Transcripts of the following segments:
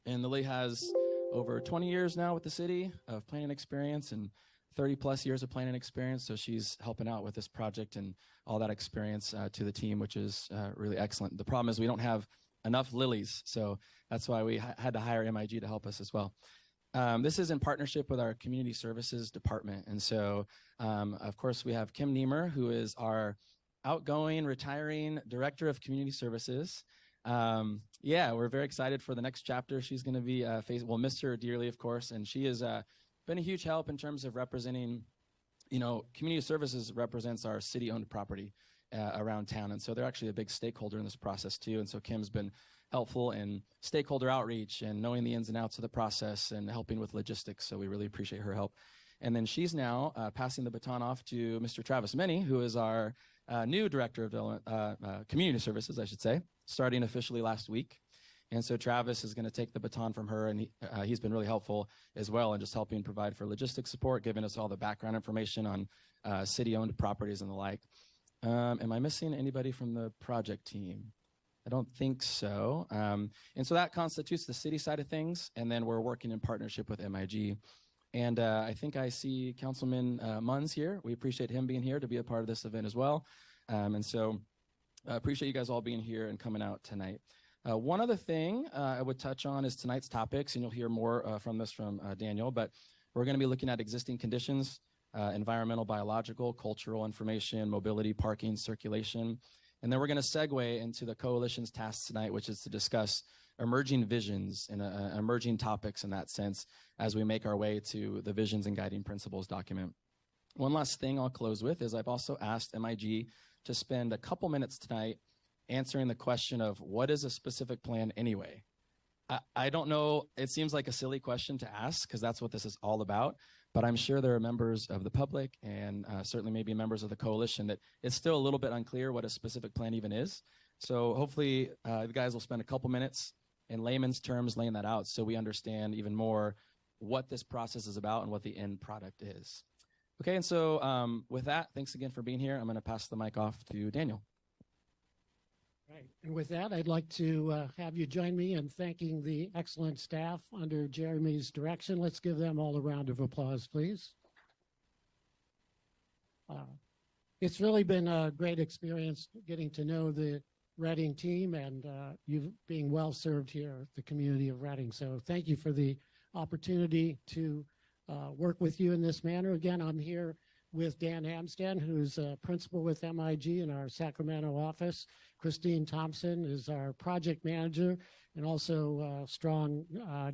And Lily has over 20 years now with the city of planning experience and 30 plus years of planning experience. So she's helping out with this project and all that experience to the team, which is really excellent. The problem is we don't have enough Lilies. So that's why we had to hire MIG to help us as well. This is in partnership with our community services department. And so, of course, we have Kim Niemer, who is our outgoing, retiring director of community services. Yeah, we're very excited for the next chapter. She's going to be we'll miss her dearly, of course, and she has been a huge help in terms of representing, community services represents our city-owned property around town, and so they're actually a big stakeholder in this process too. And so Kim's been helpful in stakeholder outreach and knowing the ins and outs of the process and helping with logistics. So we really appreciate her help. And then she's now passing the baton off to Mr. Travis Meny, who is our new director of community services, I should say, starting officially last week. And so Travis is going to take the baton from her, and he's been really helpful as well in just helping provide for logistics support, giving us all the background information on city-owned properties and the like. Am I missing anybody from the project team? I don't think so. And so that constitutes the city side of things, and then we're working in partnership with MIG. And I think I see Councilman Munns here. We appreciate him being here to be a part of this event as well. And so I appreciate you guys all being here and coming out tonight. One other thing I would touch on is tonight's topics, and you'll hear more from this from Daniel, but we're going to be looking at existing conditions, environmental, biological, cultural information, mobility, parking, circulation. And then we're going to segue into the coalition's task tonight, which is to discuss emerging visions and emerging topics in that sense as we make our way to the visions and guiding principles document. One last thing I'll close with is I've also asked MIG to spend a couple minutes tonight answering the question of what is a specific plan anyway? I don't know, it seems like a silly question to ask because that's what this is all about, but I'm sure there are members of the public and certainly maybe members of the coalition that it's still a little bit unclear what a specific plan even is. So hopefully the guys will spend a couple minutes in layman's terms laying that out so we understand even more what this process is about and what the end product is. Okay, and so with that, thanks again for being here. I'm going to pass the mic off to Daniel. Right. And with that, I'd like to have you join me in thanking the excellent staff under Jeremy's direction. Let's give them all a round of applause, please. It's really been a great experience getting to know the Reading team and you being well served here at the community of Reading. So thank you for the opportunity to work with you in this manner. Again, I'm here with Dan Amsden, who's a principal with MIG in our Sacramento office. Christine Thompson is our project manager and also strong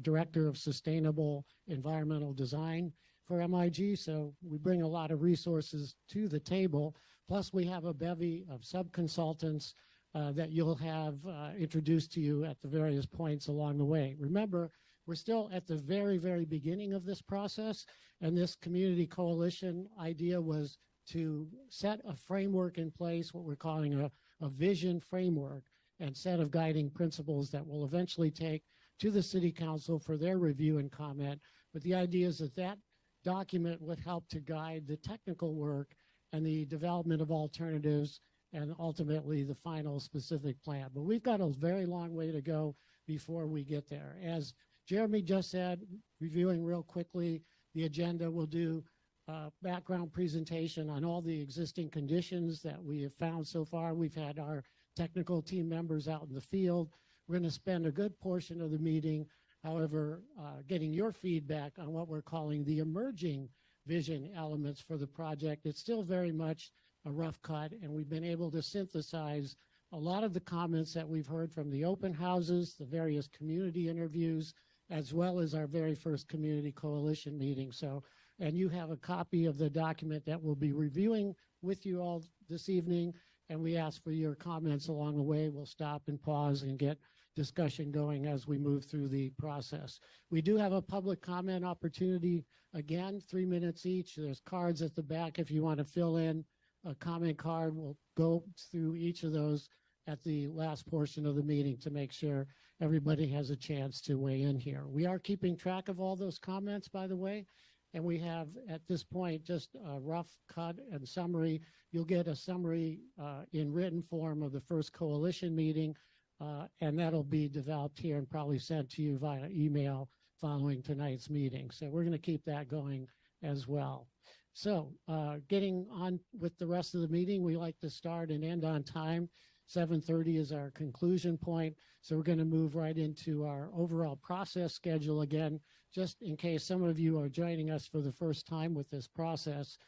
director of sustainable environmental design for MIG. So we bring a lot of resources to the table. Plus we have a bevy of sub-consultants that you'll have introduced to you at the various points along the way. Remember, we're still at the very, very beginning of this process, and this community coalition idea was to set a framework in place, what we're calling a vision framework, and set of guiding principles that we'll eventually take to the City Council for their review and comment. But the idea is that that document would help to guide the technical work and the development of alternatives and ultimately the final specific plan. But we've got a very long way to go before we get there. As Jeremy just said, reviewing real quickly the agenda, we'll do a background presentation on all the existing conditions that we have found so far. We've had our technical team members out in the field. We're going to spend a good portion of the meeting, however, getting your feedback on what we're calling the emerging vision elements for the project. It's still very much a rough cut, and we've been able to synthesize a lot of the comments that we've heard from the open houses, the various community interviews, as well as our very first community coalition meeting. So, and you have a copy of the document that we'll be reviewing with you all this evening, and we ask for your comments along the way. We'll stop and pause and get discussion going as we move through the process. We do have a public comment opportunity, again, 3 minutes each. There's cards at the back if you want to fill in a comment card. We'll go through each of those at the last portion of the meeting to make sure everybody has a chance to weigh in here. We are keeping track of all those comments, by the way, and we have at this point just a rough cut and summary. You'll get a summary in written form of the first coalition meeting and that'll be developed here and probably sent to you via email following tonight's meeting. So we're going to keep that going as well. So getting on with the rest of the meeting, we like to start and end on time. 7:30 is our conclusion point. So we're going to move right into our overall process schedule again, just in case some of you are joining us for the first time with this process.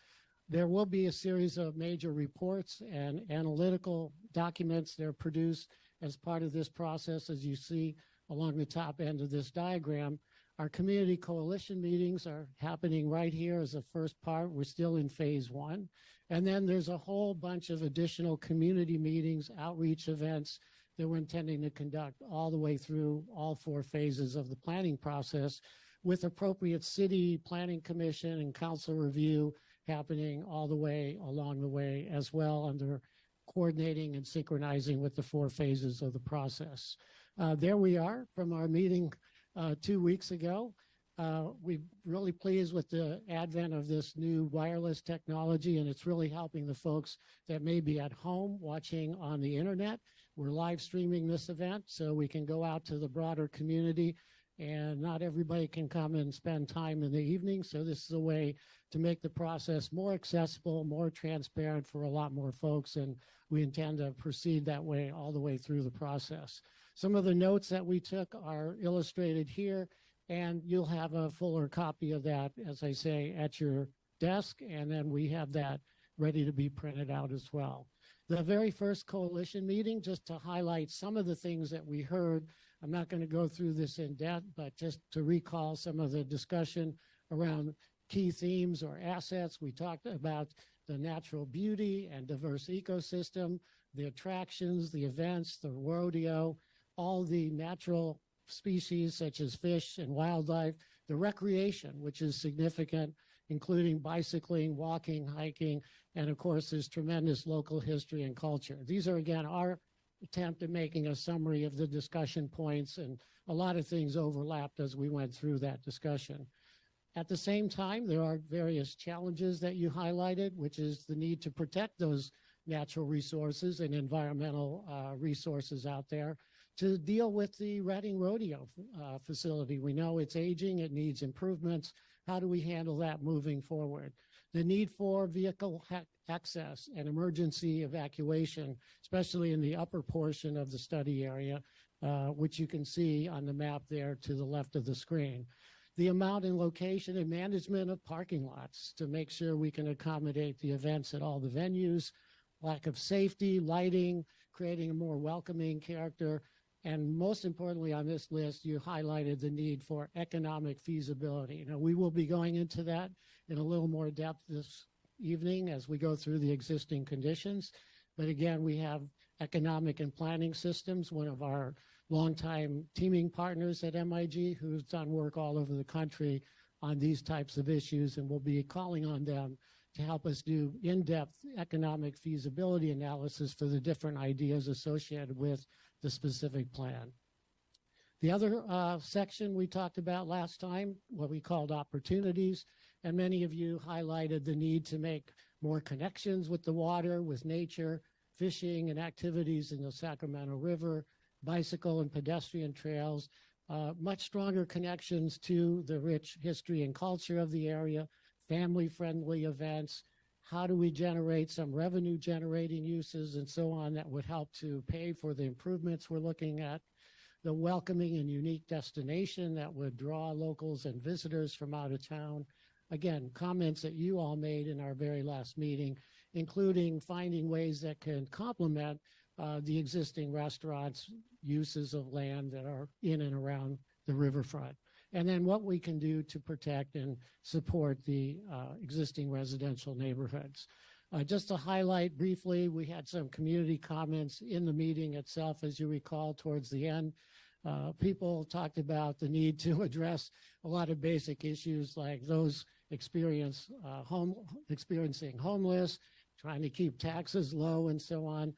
There will be a series of major reports and analytical documents that are produced as part of this process, as you see along the top end of this diagram. Our community coalition meetings are happening right here as a first part. We're still in phase one. And then there's a whole bunch of additional community meetings, outreach events that we're intending to conduct all the way through all 4 phases of the planning process, with appropriate city planning commission and council review happening all the way along the way as well, under coordinating and synchronizing with the 4 phases of the process. There we are from our meeting 2 weeks ago. We're really pleased with the advent of this new wireless technology, and it's really helping the folks that may be at home watching on the internet. We're live streaming this event so we can go out to the broader community, and not everybody can come and spend time in the evening. So this is a way to make the process more accessible, more transparent for a lot more folks, and we intend to proceed that way all the way through the process. Some of the notes that we took are illustrated here, and you'll have a fuller copy of that, as I say, at your desk, and then we have that ready to be printed out as well. The very first coalition meeting, just to highlight some of the things that we heard, I'm not going to go through this in depth, but just to recall some of the discussion around key themes or assets. We talked about the natural beauty and diverse ecosystem, the attractions, the events, the rodeo, all the natural species such as fish and wildlife, the recreation, which is significant, including bicycling, walking, hiking, and of course, there's tremendous local history and culture. These are, again, our attempt at making a summary of the discussion points, and a lot of things overlapped as we went through that discussion. At the same time, there are various challenges that you highlighted, which is the need to protect those natural resources and environmental resources out there, to deal with the Reading Rodeo facility. We know it's aging, it needs improvements. How do we handle that moving forward? The need for vehicle access and emergency evacuation, especially in the upper portion of the study area, which you can see on the map there to the left of the screen. The amount and location and management of parking lots to make sure we can accommodate the events at all the venues, lack of safety, lighting, creating a more welcoming character, and most importantly on this list, you highlighted the need for economic feasibility. Now, we will be going into that in a little more depth this evening as we go through the existing conditions. But again, we have economic and planning systems, one of our longtime teaming partners at MIG, who's done work all over the country on these types of issues, and we'll be calling on them to help us do in-depth economic feasibility analysis for the different ideas associated with the specific plan. The other section we talked about last time, what we called opportunities, and many of you highlighted the need to make more connections with the water, with nature, fishing and activities in the Sacramento River, bicycle and pedestrian trails, much stronger connections to the rich history and culture of the area, family-friendly events. How do we generate some revenue-generating uses and so on that would help to pay for the improvements we're looking at? The welcoming and unique destination that would draw locals and visitors from out of town. Again, comments that you all made in our very last meeting, including finding ways that can complement the existing restaurants' uses of land that are in and around the riverfront. And then what we can do to protect and support the existing residential neighborhoods. Just to highlight briefly, we had some community comments in the meeting itself, as you recall, towards the end. People talked about the need to address a lot of basic issues like those experiencing homeless, trying to keep taxes low and so on.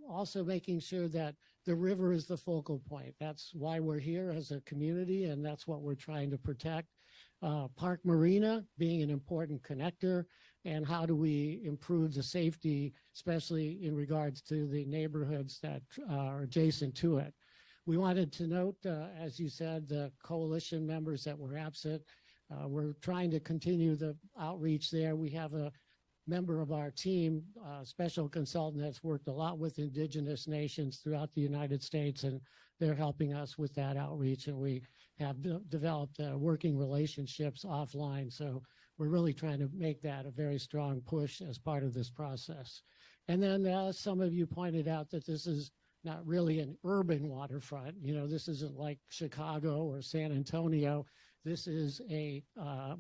Also making sure that the river is the focal point. That's why we're here as a community, and that's what we're trying to protect. Park Marina being an important connector, and how do we improve the safety, especially in regards to the neighborhoods that are adjacent to it. We wanted to note, as you said, the coalition members that were absent. We're trying to continue the outreach there. We have a member of our team, special consultant that's worked a lot with indigenous nations throughout the United States, and they're helping us with that outreach, and we have developed working relationships offline. So we're really trying to make that a very strong push as part of this process. And then some of you pointed out that this is not really an urban waterfront. You know, this isn't like Chicago or San Antonio. This is a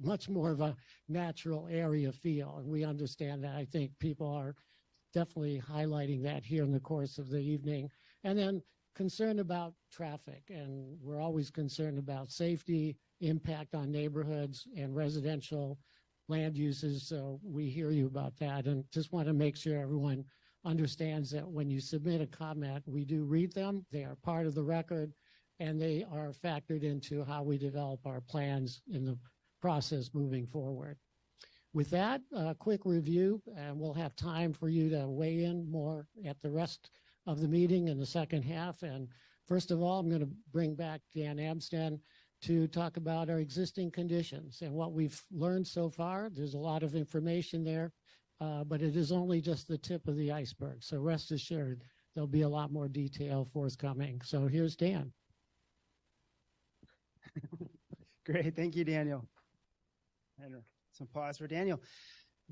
much more of a natural area feel, and we understand that. I think people are definitely highlighting that here in the course of the evening. And then concerned about traffic, and we're always concerned about safety, impact on neighborhoods and residential land uses. So we hear you about that, and just want to make sure everyone understands that when you submit a comment, we do read them. They are part of the record, and they are factored into how we develop our plans in the process moving forward. With that, a quick review, and we'll have time for you to weigh in more at the rest of the meeting in the second half. And first of all, I'm going to bring back Dan Amsden to talk about our existing conditions and what we've learned so far. There's a lot of information there, but it is only just the tip of the iceberg. So rest assured, there'll be a lot more detail forthcoming. So here's Dan. Great. Thank you, Daniel. And some applause for Daniel.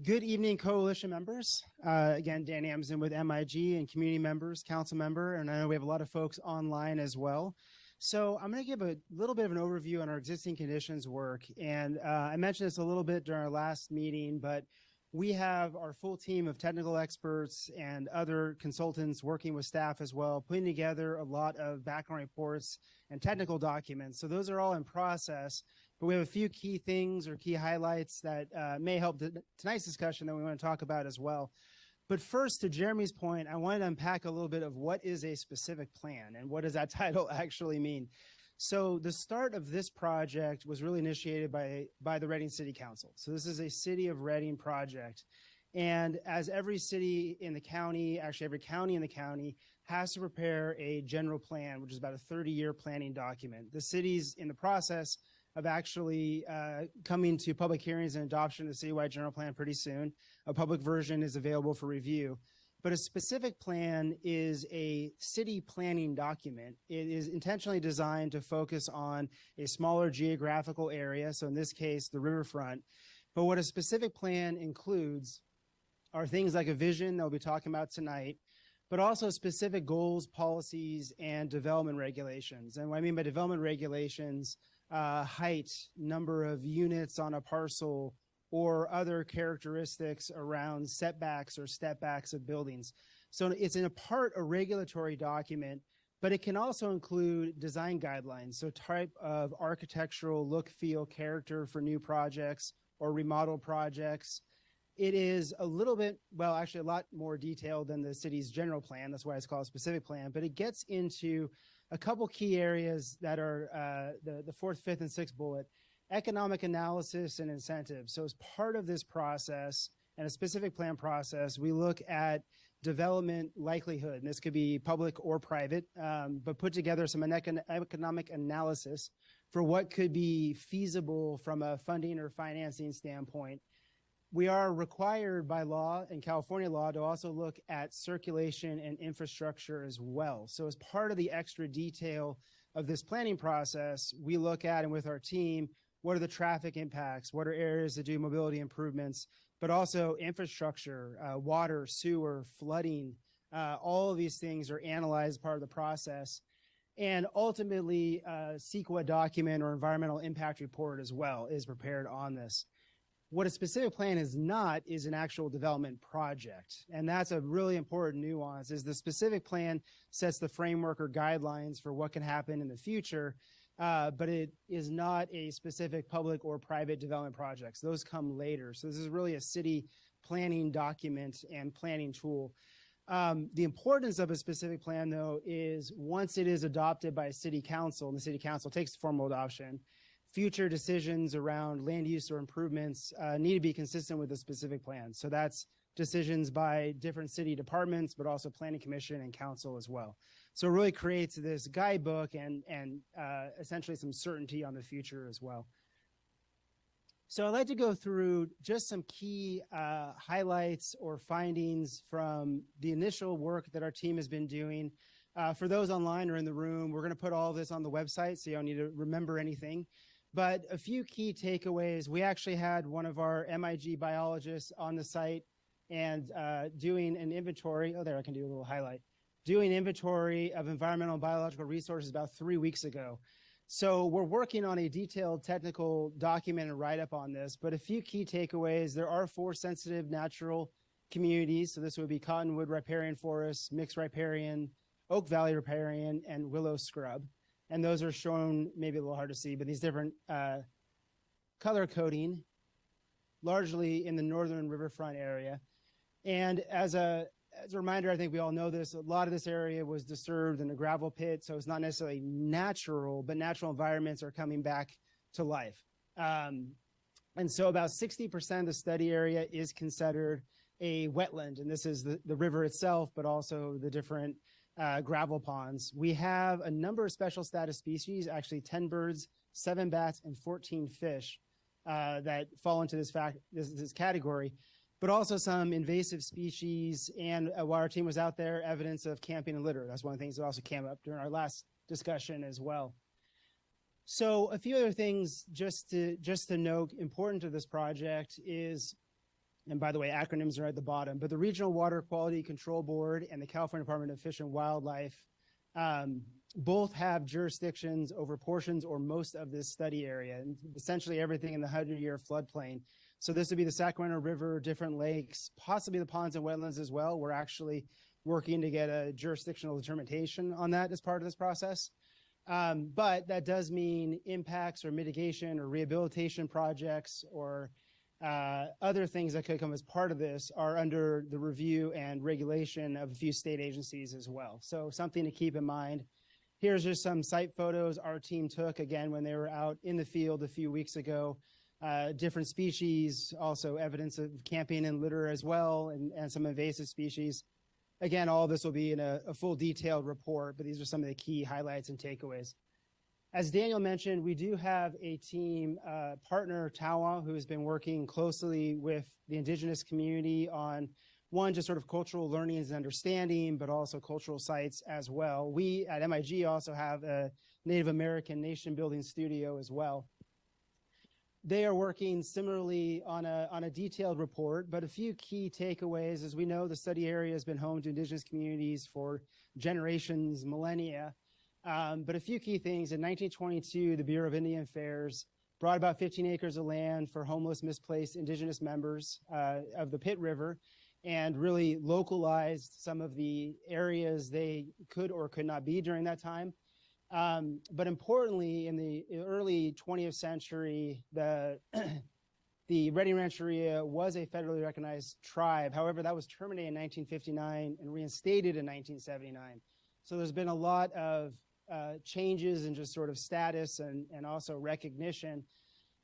Good evening, coalition members. Again, Dan Amsden with MIG and community members, council member, and I know we have a lot of folks online as well. So I'm going to give a little bit of an overview on our existing conditions work. And I mentioned this a little bit during our last meeting, but we have our full team of technical experts and other consultants working with staff as well, putting together a lot of background reports and technical documents. So those are all in process, but we have a few key things or key highlights that may help tonight's discussion that we want to talk about as well. But first, to Jeremy's point, I wanted to unpack a little bit of what is a specific plan and what does that title actually mean. So the start of this project was really initiated by the Reading City Council. So this is a City of Reading project. And as every city in the county, actually every county in the county, has to prepare a general plan, which is about a 30-year planning document. The city's in the process of actually coming to public hearings and adoption of the citywide general plan pretty soon. A public version is available for review. But a specific plan is a city planning document. It is intentionally designed to focus on a smaller geographical area, so in this case, the riverfront. But what a specific plan includes are things like a vision that we'll be talking about tonight, but also specific goals, policies, and development regulations. And what I mean by development regulations, height, number of units on a parcel, or other characteristics around setbacks or stepbacks of buildings. So it's in a part a regulatory document, but it can also include design guidelines. So type of architectural look, feel, character for new projects or remodel projects. It is a little bit, well, actually a lot more detailed than the city's general plan. That's why it's called a specific plan, but it gets into a couple key areas that are the fourth, fifth, and sixth bullet. Economic analysis and incentives. So as part of this process and a specific plan process, we look at development likelihood, and this could be public or private, but put together some economic analysis for what could be feasible from a funding or financing standpoint. We are required by law and California law to also look at circulation and infrastructure as well. So as part of the extra detail of this planning process, we look at, and with our team, what are the traffic impacts? What are areas that do mobility improvements? But also infrastructure, water, sewer, flooding. All of these things are analyzed as part of the process. And ultimately, CEQA document or environmental impact report as well is prepared on this. What a specific plan is not is an actual development project. And that's a really important nuance, is the specific plan sets the framework or guidelines for what can happen in the future. But it is not a specific public or private development projects. Those come later. So this is really a city planning document and planning tool. The importance of a specific plan, though, is once it is adopted by a city council, and the city council takes formal adoption, future decisions around land use or improvements need to be consistent with the specific plan. So that's decisions by different city departments, but also planning commission and council as well. So it really creates this guidebook and essentially some certainty on the future as well. So I'd like to go through just some key highlights or findings from the initial work that our team has been doing. For those online or in the room, we're going to put all of this on the website, so you don't need to remember anything. But a few key takeaways. We actually had one of our MIG biologists on the site and doing an inventory. Oh, there, I can do a little highlight. Doing inventory of environmental and biological resources about 3 weeks ago. So we're working on a detailed technical document and write-up on this, but a few key takeaways. There are 4 sensitive natural communities. So this would be cottonwood riparian forests, mixed riparian, oak valley riparian, and willow scrub. And those are shown, maybe a little hard to see, but these different color coding, largely in the northern riverfront area. And as a reminder, I think we all know this, a lot of this area was disturbed in a gravel pit, so it's not necessarily natural, but natural environments are coming back to life. And so about 60% of the study area is considered a wetland, and this is the river itself, but also the different gravel ponds. We have a number of special status species, actually 10 birds, 7 bats, and 14 fish that fall into this category, but also some invasive species. And while our team was out there, evidence of camping and litter. That's one of the things that also came up during our last discussion as well. So a few other things just to note important to this project is, and by the way, acronyms are at the bottom, but the Regional Water Quality Control Board and the California Department of Fish and Wildlife both have jurisdictions over portions or most of this study area, and essentially everything in the 100-year floodplain. So this would be the Sacramento River, different lakes, possibly the ponds and wetlands as well. We're actually working to get a jurisdictional determination on that as part of this process. But that does mean impacts or mitigation or rehabilitation projects or other things that could come as part of this are under the review and regulation of a few state agencies as well. So something to keep in mind. Here's just some site photos our team took, again, when they were out in the field a few weeks ago. Different species, also evidence of camping and litter as well, and some invasive species. Again, all this will be in a full detailed report, but these are some of the key highlights and takeaways. As Daniel mentioned, we do have a team partner, Tawa, who has been working closely with the indigenous community on one, just sort of cultural learnings and understanding, but also cultural sites as well. We at MIG also have a Native American nation building studio as well. They are working similarly on a detailed report, but a few key takeaways. As we know, the study area has been home to indigenous communities for generations, millennia. But a few key things. In 1922, the Bureau of Indian Affairs brought about 15 acres of land for homeless, misplaced indigenous members of the Pitt River and really localized some of the areas they could or could not be during that time. But importantly, in the early 20th century, the Redding Rancheria was a federally recognized tribe. However, that was terminated in 1959 and reinstated in 1979. So there's been a lot of changes in just sort of status and also recognition.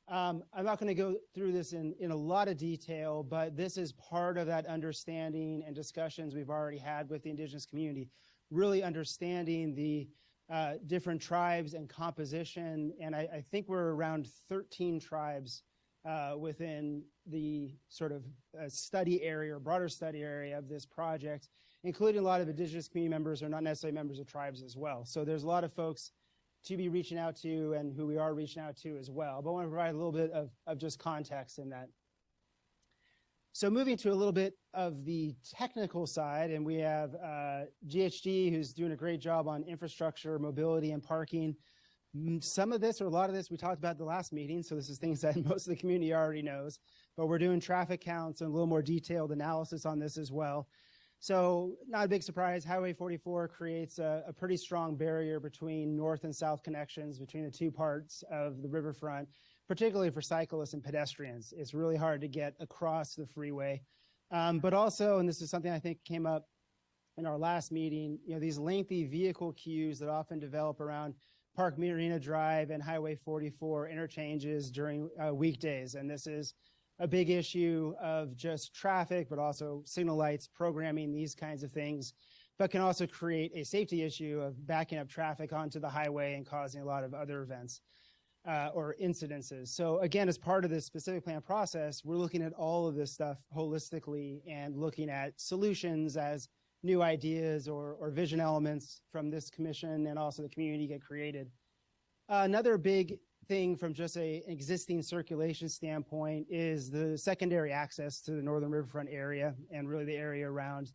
I'm not going to go through this in a lot of detail, but this is part of that understanding and discussions we've already had with the indigenous community, really understanding the different tribes and composition. And I think we're around 13 tribes within the sort of study area or broader study area of this project, including a lot of indigenous community members who are not necessarily members of tribes as well. So there's a lot of folks to be reaching out to and who we are reaching out to as well. But I want to provide a little bit of just context in that. So moving to a little bit of the technical side, and we have GHG, who's doing a great job on infrastructure, mobility, and parking. Some of this, or a lot of this, we talked about at the last meeting, so this is things that most of the community already knows, but we're doing traffic counts and a little more detailed analysis on this as well. So not a big surprise, Highway 44 creates a pretty strong barrier between north and south connections between the two parts of the riverfront, particularly for cyclists and pedestrians. It's really hard to get across the freeway. But also, and this is something I think came up in our last meeting, these lengthy vehicle queues that often develop around Park Marina Drive and Highway 44 interchanges during weekdays. And this is a big issue of just traffic, but also signal lights, programming, these kinds of things, but can also create a safety issue of backing up traffic onto the highway and causing a lot of other events or incidences. So again, as part of this specific plan process, we're looking at all of this stuff holistically and looking at solutions as new ideas or vision elements from this commission and also the community get created. Another big thing from just an existing circulation standpoint is the secondary access to the Northern Riverfront area and really the area around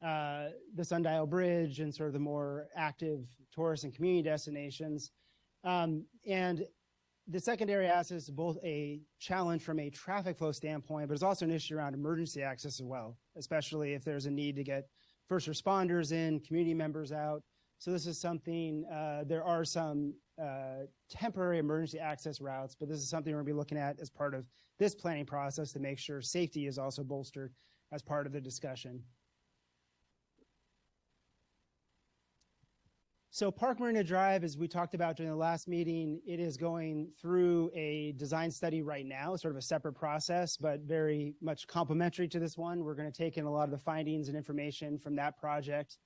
the Sundial Bridge and sort of the more active tourist and community destinations. And the secondary access is both a challenge from a traffic flow standpoint, but it's also an issue around emergency access as well, especially if there's a need to get first responders in, community members out. So this is something, there are some temporary emergency access routes, but this is something we're gonna be looking at as part of this planning process to make sure safety is also bolstered as part of the discussion. So Park Marina Drive, as we talked about during the last meeting, it is going through a design study right now, sort of a separate process, but very much complementary to this one. We're gonna take in a lot of the findings and information from that project.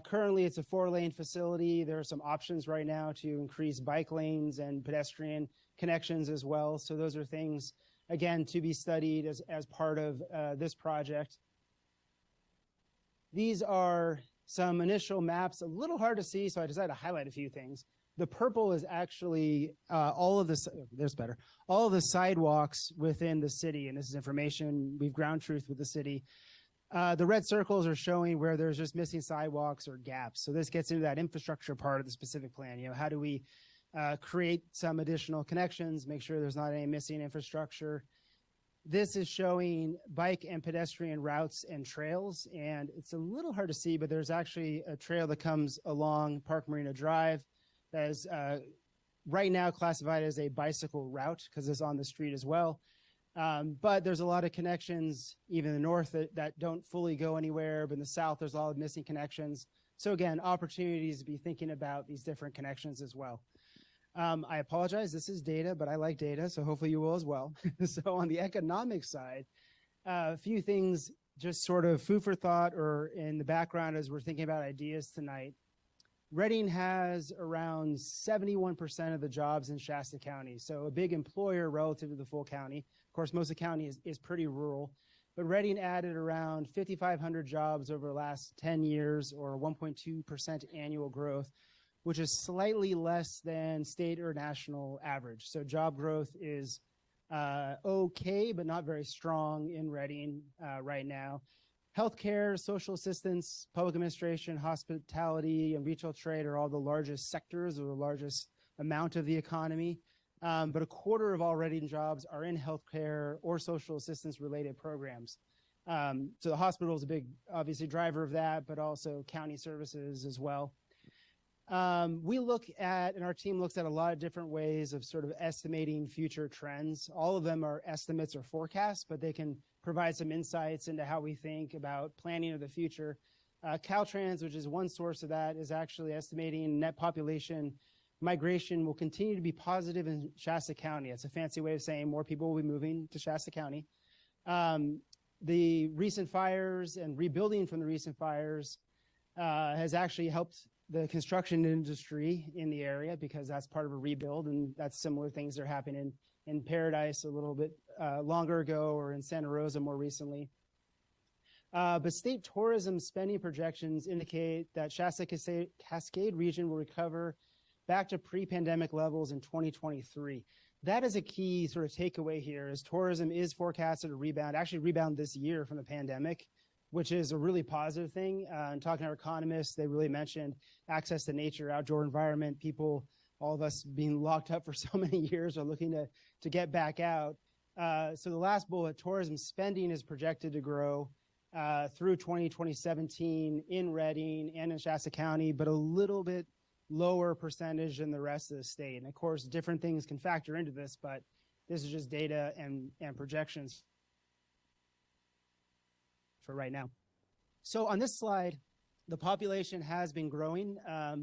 Currently, it's a 4-lane facility. There are some options right now to increase bike lanes and pedestrian connections as well. So those are things, again, to be studied as part of this project. These are some initial maps, a little hard to see, so I decided to highlight a few things. The purple is actually all of the sidewalks within the city, and this is information we've ground truth with the city. The red circles are showing where there's just missing sidewalks or gaps. So this gets into that infrastructure part of the specific plan. You know, how do we create some additional connections, make sure there's not any missing infrastructure. This is showing bike and pedestrian routes and trails, and it's a little hard to see, but there's actually a trail that comes along Park Marina Drive that is right now classified as a bicycle route because it's on the street as well. But there's a lot of connections, even in the north, that don't fully go anywhere, but in the south, there's a lot of missing connections. So again, opportunities to be thinking about these different connections as well. I apologize, this is data, but I like data, so hopefully you will as well. So on the economic side, a few things just sort of food for thought or in the background as we're thinking about ideas tonight. Reading has around 71% of the jobs in Shasta County, so a big employer relative to the full county. Of course, most of the county is pretty rural, but Reading added around 5,500 jobs over the last 10 years or 1.2% annual growth, which is slightly less than state or national average. So job growth is okay, but not very strong in Reading right now. Healthcare, social assistance, public administration, hospitality, and retail trade are all the largest sectors or the largest amount of the economy. But a quarter of all Reading jobs are in healthcare or social assistance related programs. So the hospital is a big, obviously, driver of that, but also county services as well. We look at, and our team looks at a lot of different ways of sort of estimating future trends. All of them are estimates or forecasts, but they can provide some insights into how we think about planning of the future. Caltrans, which is one source of that, is actually estimating net population migration will continue to be positive in Shasta County. It's a fancy way of saying more people will be moving to Shasta County. The recent fires and rebuilding from the recent fires has actually helped the construction industry in the area because that's part of a rebuild, and that's similar things that are happening in Paradise a little bit longer ago or in Santa Rosa more recently. But state tourism spending projections indicate that Shasta Cascade region will recover back to pre-pandemic levels in 2023. That is a key sort of takeaway here is tourism is forecasted to rebound, actually rebound this year from the pandemic, which is a really positive thing. And talking to our economists, they really mentioned access to nature, outdoor environment, people, all of us being locked up for so many years are looking to get back out. So the last bullet, tourism spending is projected to grow through 2017 in Reading and in Shasta County, but a little bit lower percentage than the rest of the state. And of course, different things can factor into this, but this is just data and projections for right now. So on this slide, the population has been growing,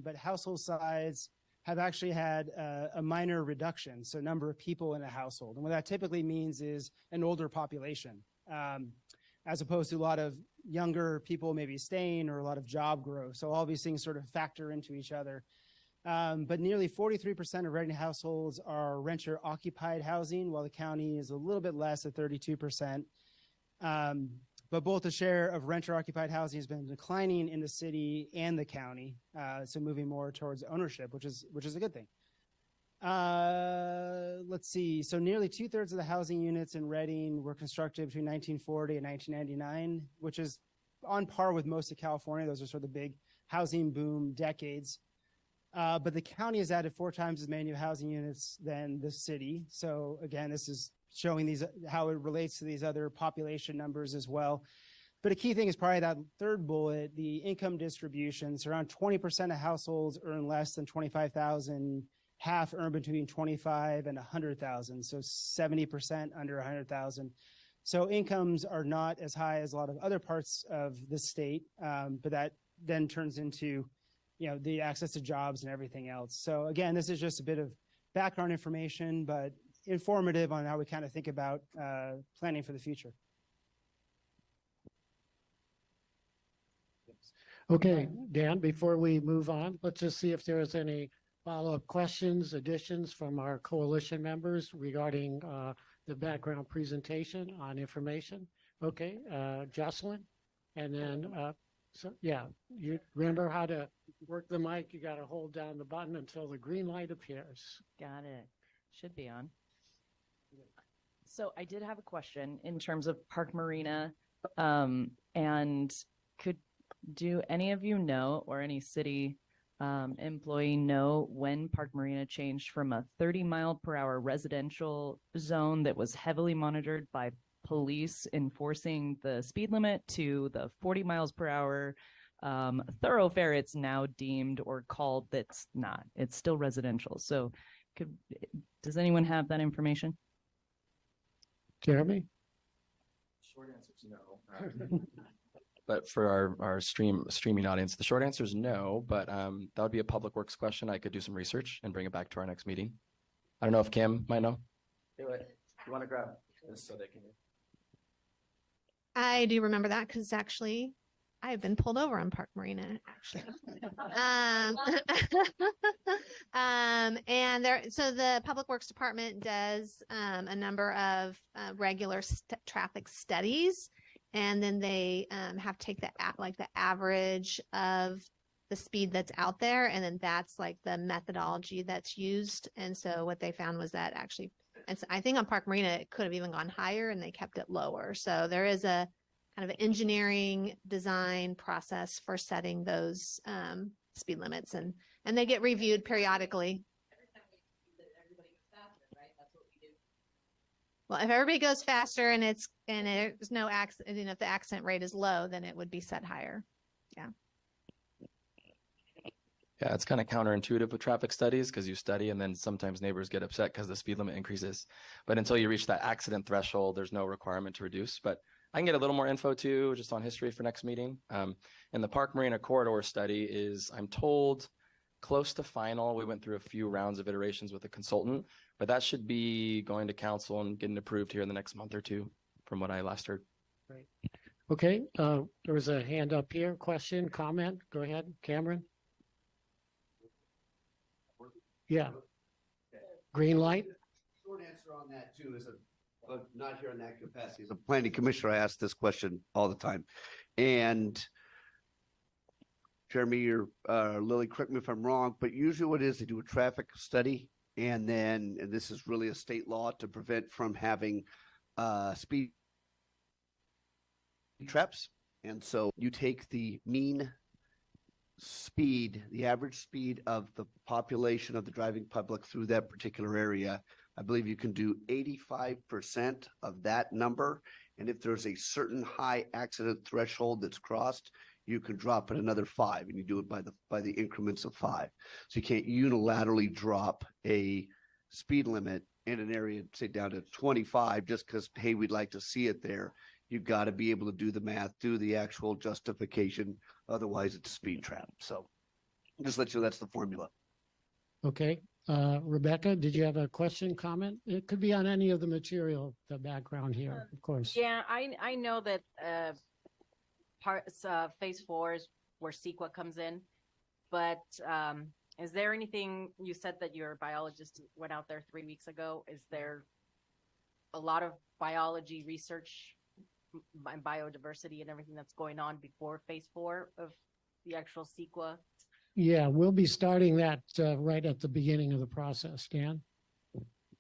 but household size have actually had a minor reduction, so number of people in a household. And what that typically means is an older population, as opposed to a lot of younger people maybe staying or a lot of job growth. So all these things sort of factor into each other. But nearly 43% of Reading households are renter-occupied housing, while the county is a little bit less at 32%. But both the share of renter-occupied housing has been declining in the city and the county, so moving more towards ownership, which is a good thing. Let's see. So nearly 2/3 of the housing units in Reading were constructed between 1940 and 1999, which is on par with most of California. Those are sort of the big housing boom decades. But the county has added 4 times as many new housing units than the city. So again, this is showing these how it relates to these other population numbers as well. But a key thing is probably that third bullet, the income distributions. Around 20% of households earn less than $25,000. Half earn between 25 and 100,000. So 70% under 100,000. So incomes are not as high as a lot of other parts of the state, but that then turns into, the access to jobs and everything else. So again, this is just a bit of background information, but informative on how we kind of think about planning for the future. Okay, Dan, before we move on, let's just see if there's any follow-up questions, additions from our coalition members regarding the background presentation on information. Okay, Jocelyn, and then, you remember how to work the mic. You got to hold down the button until the green light appears. Got it. Should be on. So I did have a question in terms of Park Marina, and do any of you know, or any city employee know, when Park Marina changed from a 30-mile-per-hour residential zone that was heavily monitored by police enforcing the speed limit to the 40 miles per hour thoroughfare it's now deemed or called that's not? It's still residential. So does anyone have that information? Jeremy? Short answer is no. But for our streaming audience, the short answer is no, but that would be a public works question. I could do some research and bring it back to our next meeting. I don't know if Kim might know. You want to grab this so they can hear? I do remember that because actually I've been pulled over on Park Marina, actually. So the Public Works Department does a number of regular traffic studies, and then they have to take the average of the speed that's out there, and then that's like the methodology that's used. And so what they found was that actually, I think on Park Marina it could have even gone higher, and they kept it lower. So there is a kind of engineering design process for setting those speed limits, and they get reviewed periodically. Every time we use it, everybody goes faster, right? That's what we do. Well, if everybody goes faster and there's no accident, if the accident rate is low, then it would be set higher. Yeah. Yeah, it's kind of counterintuitive with traffic studies because you study and then sometimes neighbors get upset because the speed limit increases. But until you reach that accident threshold, there's no requirement to reduce. But I can get a little more info too, just on history for next meeting. And the Park Marina corridor study is, I'm told, close to final. We went through a few rounds of iterations with a consultant, but that should be going to council and getting approved here in the next month or two, from what I last heard. Right. Okay, there was a hand up here. Question, comment? Go ahead, Cameron. Yeah. Green light. Short answer on that too is not here in that capacity. As a planning commissioner, I ask this question all the time. And Jeremy or Lily, correct me if I'm wrong, but usually what it is, they do a traffic study, and this is really a state law to prevent from having speed traps. And so you take the mean speed, the average speed of the population of the driving public through that particular area. I believe you can do 85% of that number. And if there's a certain high accident threshold that's crossed, you can drop it another 5, and you do it by the increments of 5. So you can't unilaterally drop a speed limit in an area, say down to 25, just because, hey, we'd like to see it there. You've got to be able to do the math, do the actual justification. Otherwise, it's a speed trap. So just let you know that's the formula. Okay. Rebecca, did you have a question, comment? It could be on any of the material, the background here, of course. Yeah, I know that phase 4 is where CEQA comes in, but is there anything, you said that your biologist went out there 3 weeks ago. Is there a lot of biology research and biodiversity and everything that's going on before phase 4 of the actual CEQA? Yeah, we'll be starting that right at the beginning of the process, Dan.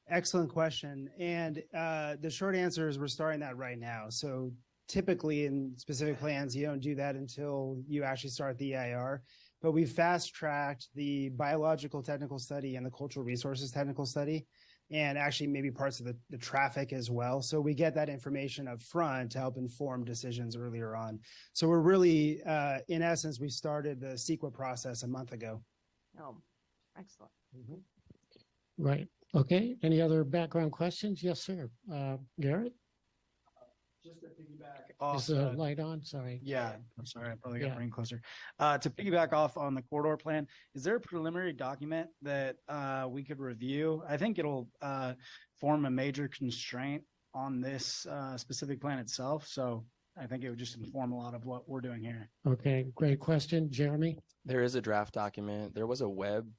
Excellent question. And the short answer is we're starting that right now. So typically in specific plans, you don't do that until you actually start the EIR. But we fast tracked the biological technical study and the cultural resources technical study, and actually maybe parts of the traffic as well. So we get that information up front to help inform decisions earlier on. So we're really, in essence, we started the CEQA process a month ago. Oh, excellent. Right. Okay. Any other background questions? Yes, sir. Garrett, Just to piggyback off. is the light on? Sorry. Yeah, I'm sorry. I probably got Yeah. to bring closer. To piggyback off on the corridor plan, is there a preliminary document that we could review? I think it'll form a major constraint on this specific plan itself. So I think it would just inform a lot of what we're doing here. Okay. Great question. Jeremy? There is a draft document. There was a web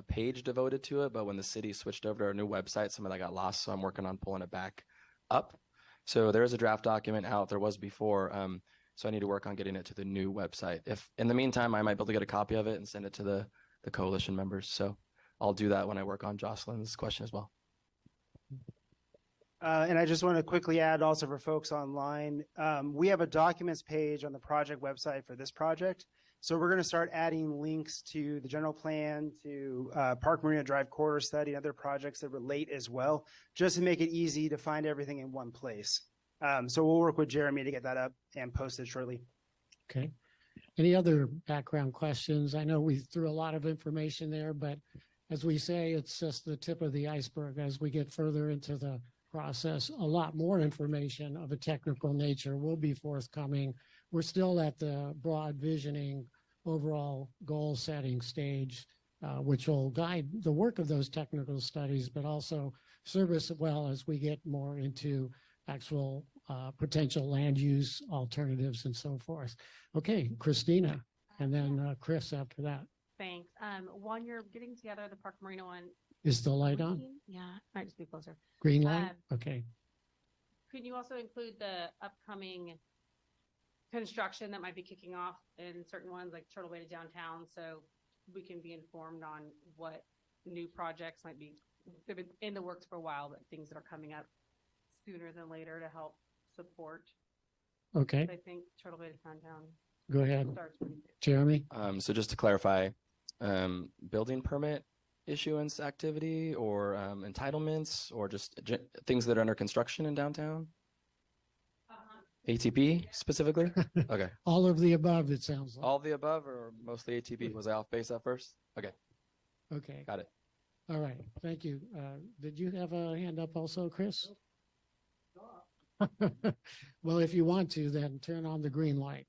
page devoted to it, but when the city switched over to our new website, some of that got lost. So I'm working on pulling it back up. So there is a draft document out. There was before. So I need to work on getting it to the new website. If in the meantime, I might be able to get a copy of it and send it to the coalition members. So I'll do that when I work on Jocelyn's question as well. And I just want to quickly add also for folks online, we have a documents page on the project website for this project. So we're going to start adding links to the general plan, to Park Marina Drive corridor study, and other projects that relate as well, just to make it easy to find everything in one place. So we'll work with Jeremy to get that up and posted shortly. Okay. Any other background questions? I know we threw a lot of information there, but as we say, it's just the tip of the iceberg. As we get further into the process, a lot more information of a technical nature will be forthcoming. We're still at the broad visioning, overall goal setting stage, which will guide the work of those technical studies, but also serve us well as we get more into actual potential land use alternatives and so forth. Okay, Christina, and then Chris after that. Thanks. When you're getting together the Park Marina one. Is the light on? Yeah, might just be closer. Green light? Okay. Could you also include the upcoming construction that might be kicking off in certain ones like Turtle Bay to downtown, so we can be informed on what new projects might be, they've been in the works for a while, but things that are coming up sooner than later to help support. Okay, I think Turtle Bay to downtown go ahead. starts pretty soon. Jeremy? So just to clarify, building permit issuance activity or entitlements or just things that are under construction in downtown? ATP specifically? Okay. All of the above, it sounds like. All of the above or mostly ATP? Was I off base at first? Okay, Okay, got it. all right, thank you. Did you have a hand up also, Chris? Well, if you want to, then turn on the green light.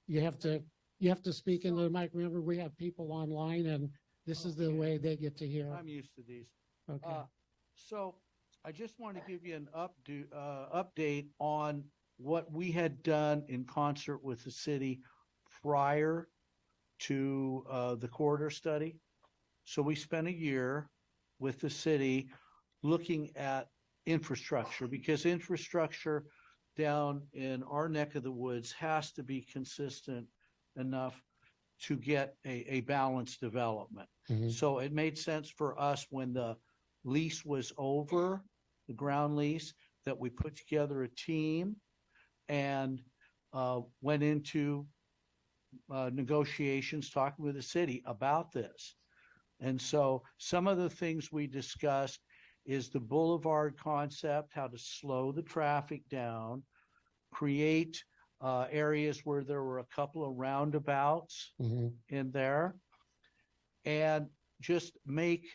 You have to speak into the mic. Remember, we have people online and this is the way they get to hear. I'm used to these. Okay, So I just want to give you an update on what we had done in concert with the city prior to the corridor study. So we spent a year with the city looking at infrastructure, because infrastructure down in our neck of the woods has to be consistent enough to get a balanced development. Mhm. So it made sense for us when the lease was over, the ground lease, that we put together a team and went into negotiations, talking with the city about this. And so some of the things we discussed is the boulevard concept, how to slow the traffic down, create areas where there were a couple of roundabouts Mhm. in there, and just make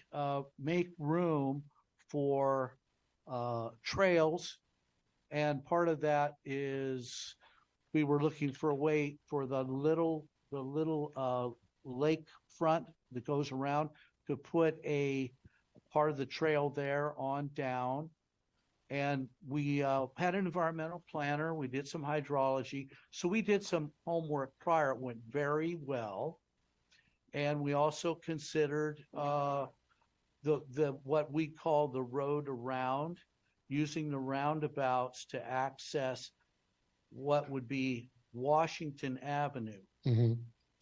room for trails. And part of that is we were looking for a way for the little lake front that goes around to put a part of the trail there on down. And we had an environmental planner. We did some hydrology. So we did some homework prior. It went very well. And we also considered the what we call the road around, using the roundabouts to access what would be Washington Avenue,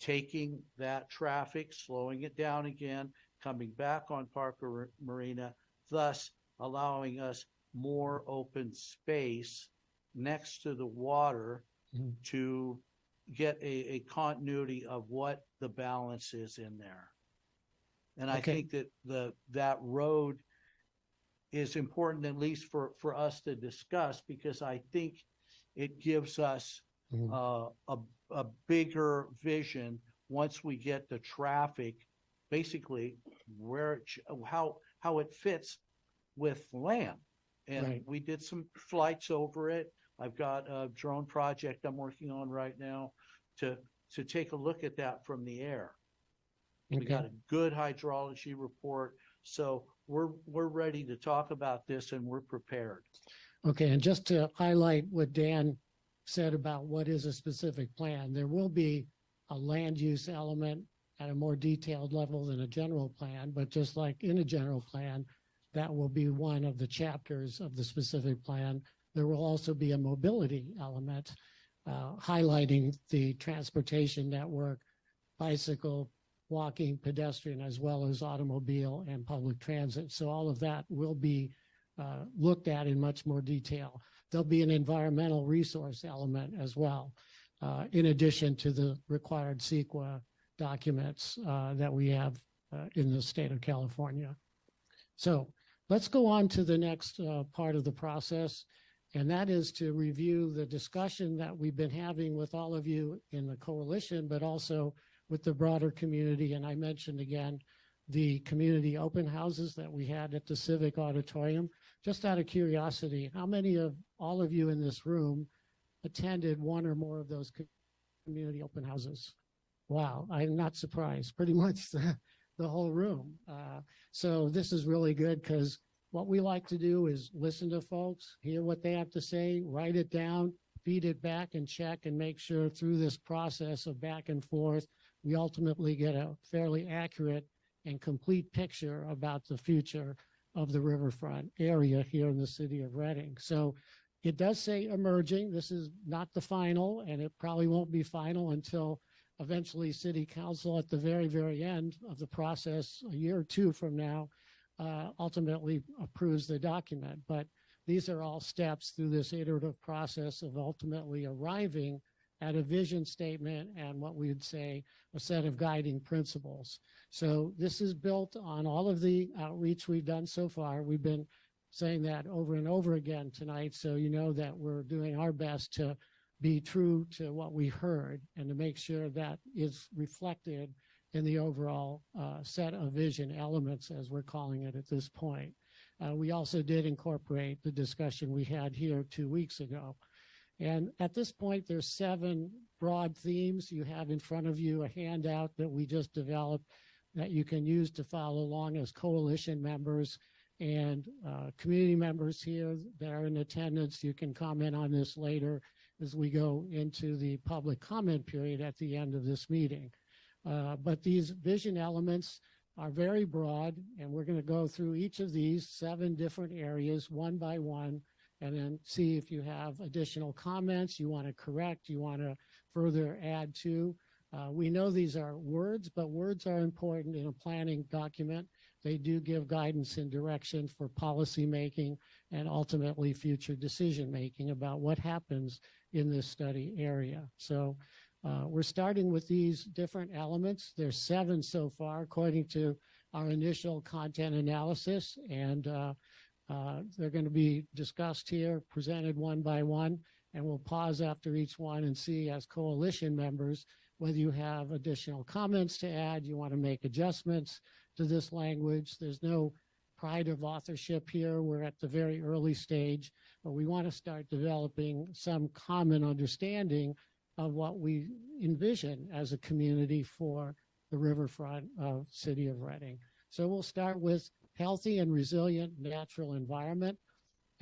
taking that traffic, slowing it down again, coming back on Parker Marina, thus allowing us more open space next to the water to get a continuity of what the balance is in there. And I think that that road is important, at least for us to discuss, because I think it gives us a bigger vision once we get the traffic, basically where how it fits with land. And we did some flights over it. I've got a drone project I'm working on right now to take a look at that from the air. We got a good hydrology report. So we're ready to talk about this, and we're prepared. Okay, and just to highlight what Dan said about what is a specific plan, there will be a land use element at a more detailed level than a general plan, but just like in a general plan, that will be one of the chapters of the specific plan. There will also be a mobility element highlighting the transportation network, bicycle, walking, pedestrian, as well as automobile and public transit. So all of that will be looked at in much more detail. There'll be an environmental resource element as well, in addition to the required CEQA documents that we have in the state of California. So let's go on to the next part of the process, and that is to review the discussion that we've been having with all of you in the coalition, but also with the broader community. And I mentioned again the community open houses that we had at the Civic Auditorium. Just out of curiosity, how many of all of you in this room attended one or more of those community open houses? Wow, I'm not surprised. Pretty much the whole room. So this is really good, because what we like to do is listen to folks, hear what they have to say, write it down, feed it back and check, and make sure through this process of back and forth, we ultimately get a fairly accurate and complete picture about the future of the riverfront area here in the city of Reading. So it does say emerging. This is not the final, and it probably won't be final until eventually City Council at the very, very end of the process, a year or two from now, ultimately approves the document. But these are all steps through this iterative process of ultimately arriving at a vision statement and what we would say a set of guiding principles. So this is built on all of the outreach we've done so far. We've been saying that over and over again tonight, so you know that we're doing our best to be true to what we heard and to make sure that is reflected in the overall set of vision elements, as we're calling it at this point. We also did incorporate the discussion we had here 2 weeks ago. And at this point, there's 7 broad themes. You have in front of you a handout that we just developed that you can use to follow along as coalition members and community members here that are in attendance. You can comment on this later as we go into the public comment period at the end of this meeting. But these vision elements are very broad, and we're going to go through each of these 7 different areas one by one, and then see if you have additional comments you want to correct, you want to further add to. We know these are words, but words are important in a planning document. They do give guidance and direction for policy making and ultimately future decision making about what happens in this study area. So we're starting with these different elements. There's 7 so far, according to our initial content analysis, and they're going to be discussed here, presented one by one, and we'll pause after each one and see as coalition members whether you have additional comments to add, you want to make adjustments to this language. There's no pride of authorship here. We're at the very early stage, but we want to start developing some common understanding of what we envision as a community for the riverfront of City of Reading. So we'll start with healthy and resilient natural environment.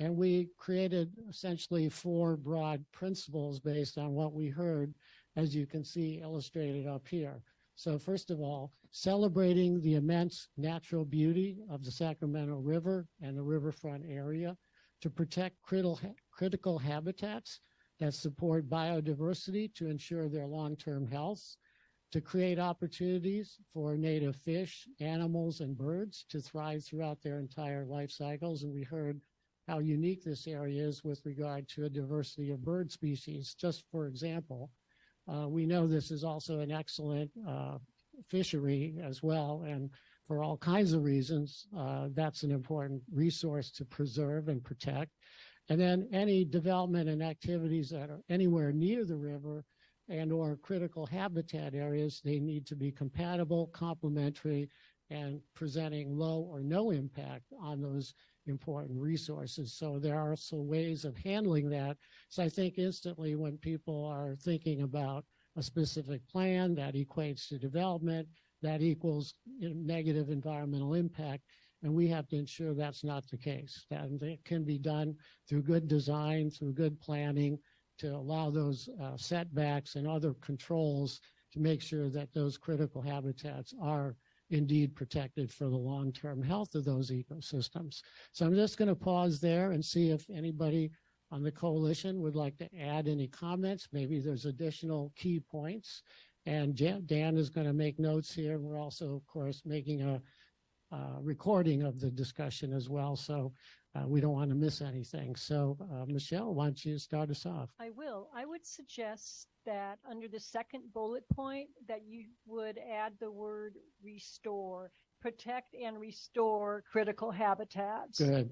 And we created essentially 4 broad principles based on what we heard, as you can see illustrated up here. So first of all, celebrating the immense natural beauty of the Sacramento River and the riverfront area to protect critical habitats that support biodiversity to ensure their long-term health, to create opportunities for native fish, animals, and birds to thrive throughout their entire life cycles. And we heard how unique this area is with regard to a diversity of bird species. Just for example, we know this is also an excellent fishery as well, and for all kinds of reasons, that's an important resource to preserve and protect. And then any development and activities that are anywhere near the river and or critical habitat areas, they need to be compatible, complementary, and presenting low or no impact on those important resources. So there are also ways of handling that. So I think instantly when people are thinking about a specific plan that equates to development, that equals negative environmental impact, and we have to ensure that's not the case. That it can be done through good design, through good planning, to allow those setbacks and other controls to make sure that those critical habitats are indeed protected for the long-term health of those ecosystems. So I'm just going to pause there and see if anybody on the coalition would like to add any comments. Maybe there's additional key points. And Dan is going to make notes here. We're also, of course, making a recording of the discussion as well. So we don't want to miss anything. So Michelle, why don't you start us off? I will. I would suggest that under the second bullet point that you would add the word restore, protect and restore critical habitats. Good.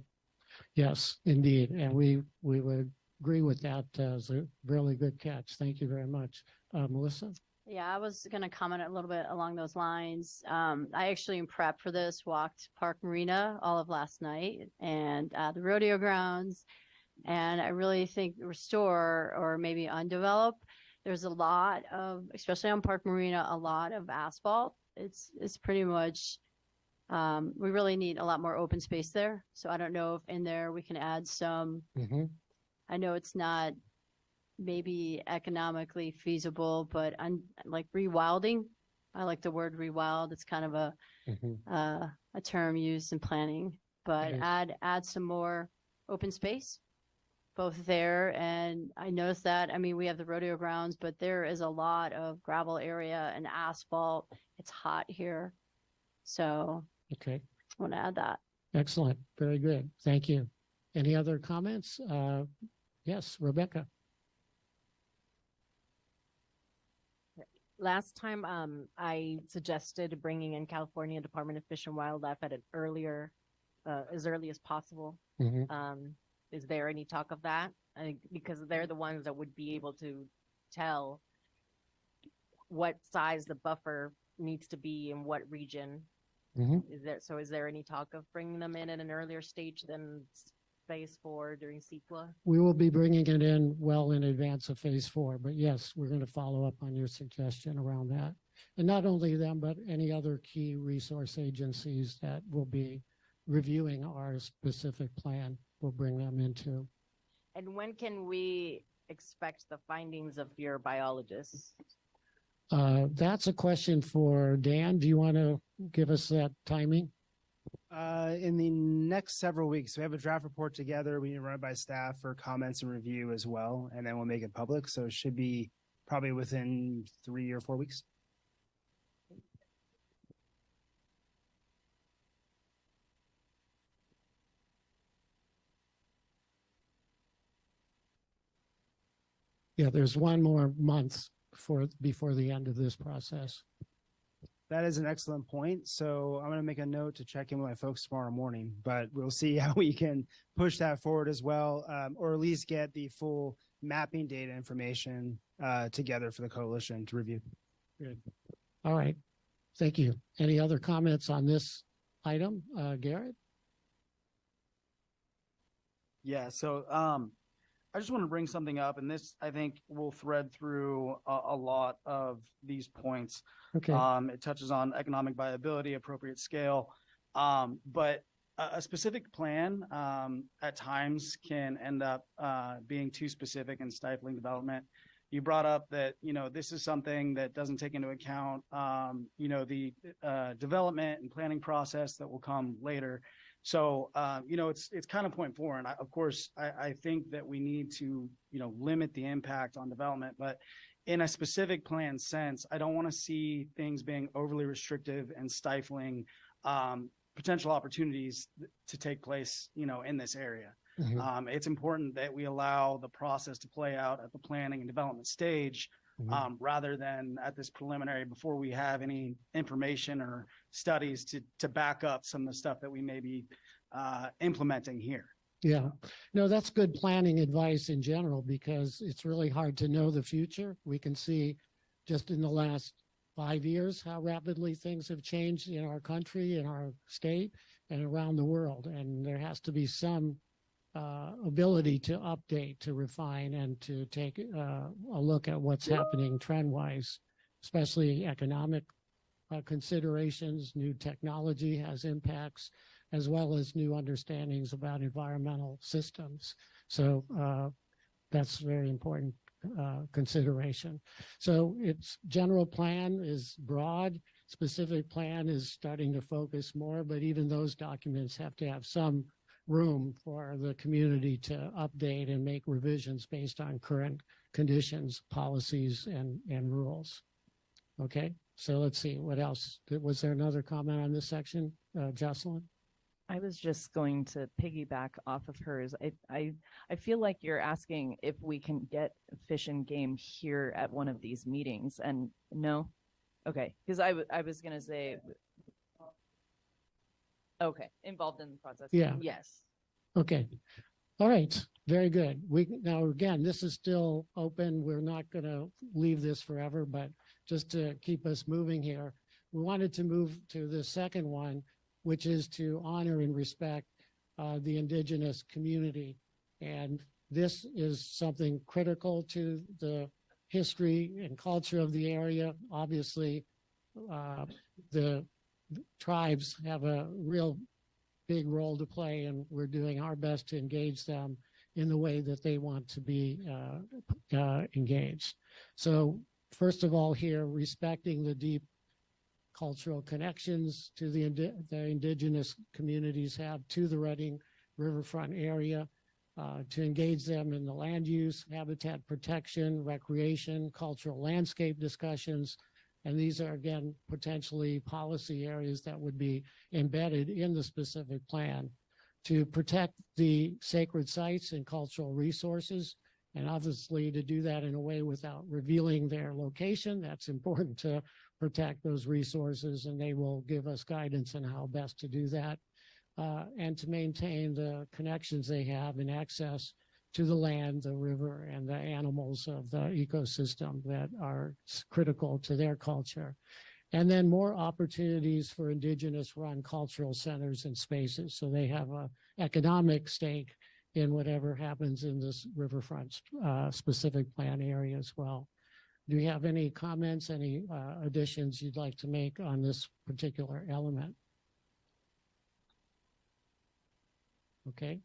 Yes, indeed. And we would agree with that as a really good catch. Thank you very much. Melissa? Yeah, I was going to comment a little bit along those lines. I actually, in prep for this, walked Park Marina all of last night and the rodeo grounds. And I really think restore or maybe undeveloped, there's a lot of, especially on Park Marina, a lot of asphalt. It's pretty much, we really need a lot more open space there. So I don't know if in there we can add some, I know it's not maybe economically feasible, but like rewilding. I like the word rewild. It's kind of a term used in planning, but add some more open space, both there. And I noticed that, I mean, we have the rodeo grounds, but there is a lot of gravel area and asphalt. It's hot here. So I want to add that. Excellent. Very good. Thank you. Any other comments? Yes, Rebecca. Last time, I suggested bringing in California Department of Fish and Wildlife at an earlier, as early as possible. Is there any talk of that? Because they're the ones that would be able to tell what size the buffer needs to be in what region. Is there any talk of bringing them in at an earlier stage than phase 4 during CEQA? We will be bringing it in well in advance of phase 4, but yes, we're going to follow up on your suggestion around that. And not only them, but any other key resource agencies that will be reviewing our specific plan, we'll bring them into. And when can we expect the findings of your biologists? That's a question for Dan. Do you want to give us that timing? In the next several weeks, we have a draft report together. We need to run it by staff for comments and review as well, and then we'll make it public. So it should be probably within 3 or 4 weeks. Yeah, there's one more month before the end of this process. That is an excellent point. So I'm going to make a note to check in with my folks tomorrow morning, but we'll see how we can push that forward as well, or at least get the full mapping data information together for the coalition to review. Good. All right. Thank you. Any other comments on this item, Garrett? Yeah, so I just want to bring something up, and this, I think, will thread through a lot of these points. Okay. It touches on economic viability, appropriate scale. But a specific plan at times can end up being too specific and stifling development. You brought up that, this is something that doesn't take into account, the development and planning process that will come later. So, it's kind of point four. And of course, I think that we need to, limit the impact on development, but in a specific plan sense, I don't want to see things being overly restrictive and stifling potential opportunities to take place, in this area. Mhm. It's important that we allow the process to play out at the planning and development stage, Mhm. rather than at this preliminary before we have any information or studies to back up some of the stuff that we may be implementing here. Yeah, no, that's good planning advice in general, because it's really hard to know the future. We can see just in the last 5 years how rapidly things have changed in our country, in our state, and around the world. And there has to be some ability to update, to refine, and to take a look at what's happening trend-wise, especially economic considerations. New technology has impacts, as well as new understandings about environmental systems. So that's very important consideration. So its general plan is broad, specific plan is starting to focus more, but even those documents have to have some room for the community to update and make revisions based on current conditions, policies, and rules. Okay, so let's see, what else? Was there another comment on this section, Jocelyn? I was just going to piggyback off of hers. I feel like you're asking if we can get Fish and Game here at one of these meetings, and no? Okay, because I was going to say, okay, involved in the process. Yeah. Yes. Okay. All right. Very good. Now, again, this is still open. We're not going to leave this forever, but just to keep us moving here, we wanted to move to the second one, which is to honor and respect the indigenous community. And this is something critical to the history and culture of the area. Obviously, the tribes have a real big role to play, and we're doing our best to engage them in the way that they want to be engaged. So first of all here, respecting the deep cultural connections to the indigenous communities have to the Reading Riverfront area, to engage them in the land use, habitat protection, recreation, cultural landscape discussions. And these are, again, potentially policy areas that would be embedded in the specific plan. To protect the sacred sites and cultural resources, and obviously to do that in a way without revealing their location. That's important to protect those resources, and they will give us guidance on how best to do that. And to maintain the connections they have and access to the land, the river, and the animals of the ecosystem that are critical to their culture. And then more opportunities for indigenous run cultural centers and spaces, so they have an economic stake in whatever happens in this riverfront specific plan area as well. Do you have any comments, any additions you'd like to make on this particular element? Okay.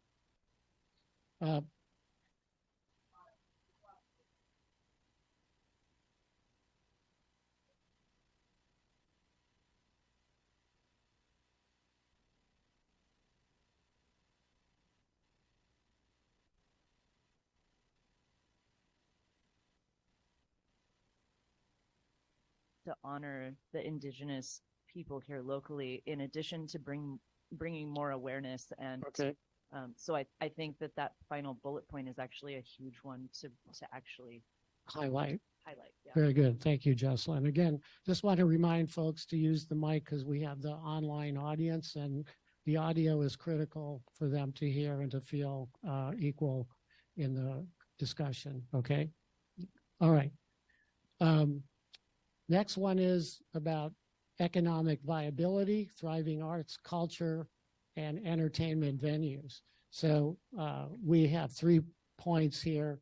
To honor the indigenous people here locally, in addition to bringing more awareness. And Okay. So I think that final bullet point is actually a huge one to actually Highlight. Yeah. Very good. Thank you, Jocelyn. Again, just want to remind folks to use the mic because we have the online audience, and the audio is critical for them to hear and to feel equal in the discussion. Okay. All right. Next one is about economic viability, thriving arts, culture, and entertainment venues. So we have 3 points here.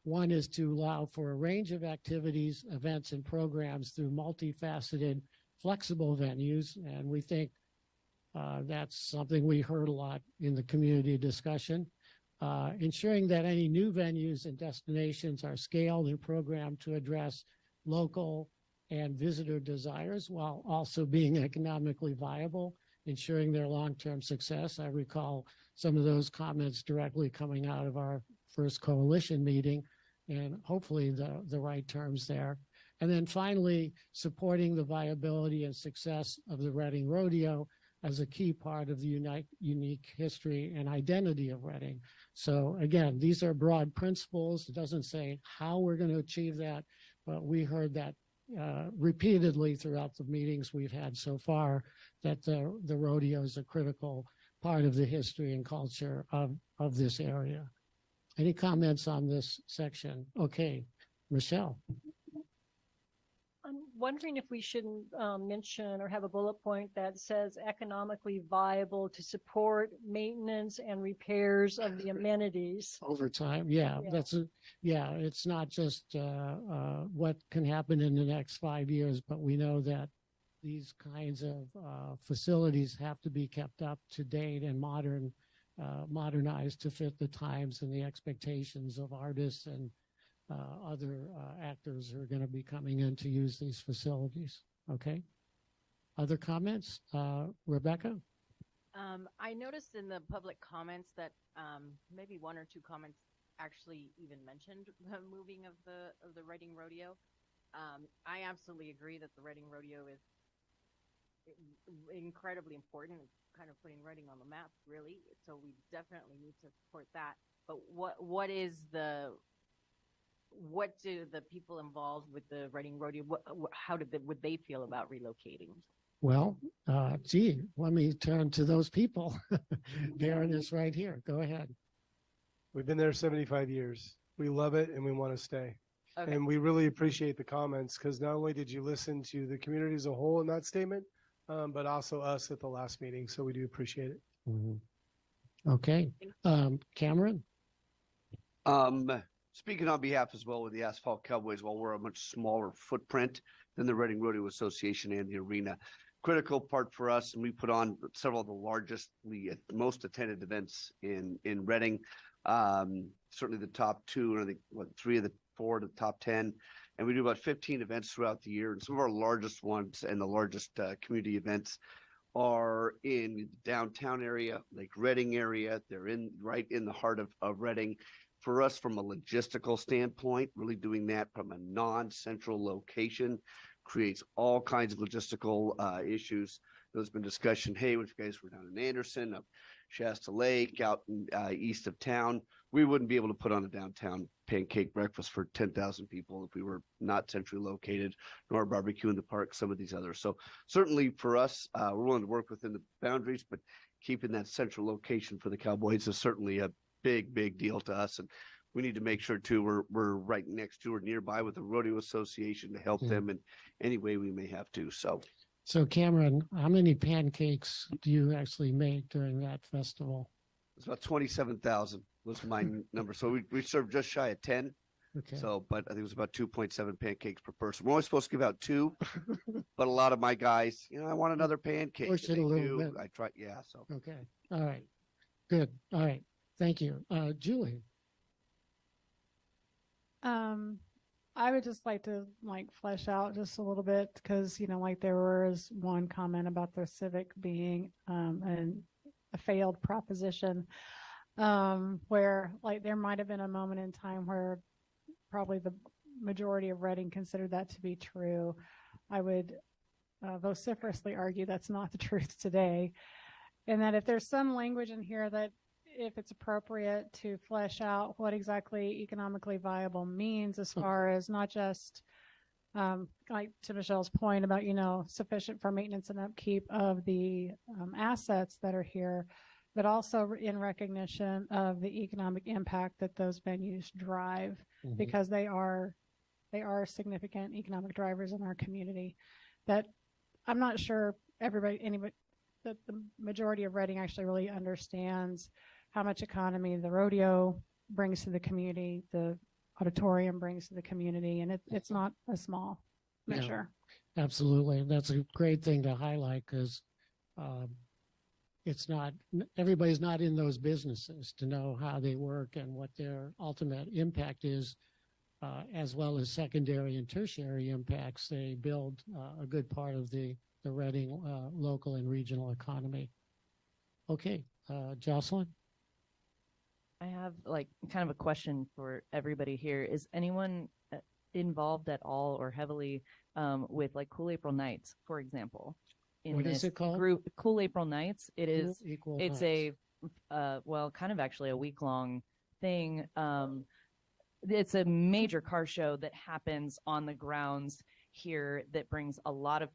One is to allow for a range of activities, events, and programs through multifaceted, flexible venues. And we think That's something we heard a lot in the community discussion. Ensuring that any new venues and destinations are scaled and programmed to address local and visitor desires while also being economically viable, ensuring their long-term success. I recall some of those comments directly coming out of our first coalition meeting, and hopefully the right terms there. And then finally, supporting the viability and success of the Reading Rodeo as a key part of the unique history and identity of Reading. So again, these are broad principles. It doesn't say how we're going to achieve that, but we heard that repeatedly throughout the meetings we've had so far, that the rodeo is a critical part of the history and culture of this area. Any comments on this section? Okay, Michelle. I'm wondering if we shouldn't mention or have a bullet point that says economically viable to support maintenance and repairs of the amenities. Over time, yeah. It's not just what can happen in the next 5 years, but we know that these kinds of facilities have to be kept up to date and modernized to fit the times and the expectations of artists and other actors who are going to be coming in to use these facilities. Okay. Other comments? Rebecca? I noticed in the public comments that maybe one or two comments actually even mentioned the moving of the Reading Rodeo. I absolutely agree that the Reading Rodeo is incredibly important. It's kind of putting Reading on the map, really. So we definitely need to support that. But what do the people involved with the Reading Rodeo, how would they feel about relocating? Well, let me turn to those people. Darren is right here. Go ahead. We've been there 75 years. We love it and we want to stay. Okay. And we really appreciate the comments because not only did you listen to the community as a whole in that statement, but also us at the last meeting. So we do appreciate it. Mm-hmm. Okay. Cameron? Speaking on behalf as well with the Asphalt Cowboys, while we're a much smaller footprint than the Reading Rodeo Association and the arena, critical part for us, and we put on several of the most attended events in Reading. Certainly the top two, and I think 3 of the 4 to the top 10, and we do about 15 events throughout the year. And some of our largest ones and the largest community events are in the downtown area, like Reading area. They're right in the heart of Reading. For us, from a logistical standpoint, really doing that from a non-central location creates all kinds of logistical issues. There's been discussion, hey, if you guys were down in Anderson, up Shasta Lake, out in, east of town, we wouldn't be able to put on a downtown pancake breakfast for 10,000 people if we were not centrally located, nor a barbecue in the park, some of these others. So certainly for us, we're willing to work within the boundaries, but keeping that central location for the Cowboys is certainly a big deal to us. And we need to make sure too, we're right next to or nearby with the Rodeo Association to help them in any way we may have to. So Cameron, how many pancakes do you actually make during that festival? It's about 27,000 was my number. So we served just shy of 10. Okay. So, but I think it was about 2.7 pancakes per person. We're only supposed to give out 2, but a lot of my guys, I want another pancake. Push it a little bit. I try, yeah. So. Okay. All right. Good. All right. Thank you. Julie. I would just like to flesh out just a little bit because, there was one comment about the Civic being a failed proposition where there might have been a moment in time where probably the majority of Reading considered that to be true. I would vociferously argue that's not the truth today. And that if there's some language in here that if it's appropriate to flesh out what exactly economically viable means as far as not just like to Michelle's point about, sufficient for maintenance and upkeep of the assets that are here, but also in recognition of the economic impact that those venues drive because they are significant economic drivers in our community that I'm not sure anybody, that the majority of Reading actually really understands how much economy the rodeo brings to the community, the auditorium brings to the community, and it's not a small measure. Yeah, absolutely. That's a great thing to highlight because it's not, everybody's not in those businesses to know how they work and what their ultimate impact is, as well as secondary and tertiary impacts. They build a good part of the Reading local and regional economy. Okay, Jocelyn? I have like kind of a question for everybody here. Is anyone involved at all or heavily with like Cool April Nights, for example? What is it called? Group Cool April Nights. It is. Equal It's Nights. well, kind of actually a week-long thing. It's a major car show that happens on the grounds here that brings a lot of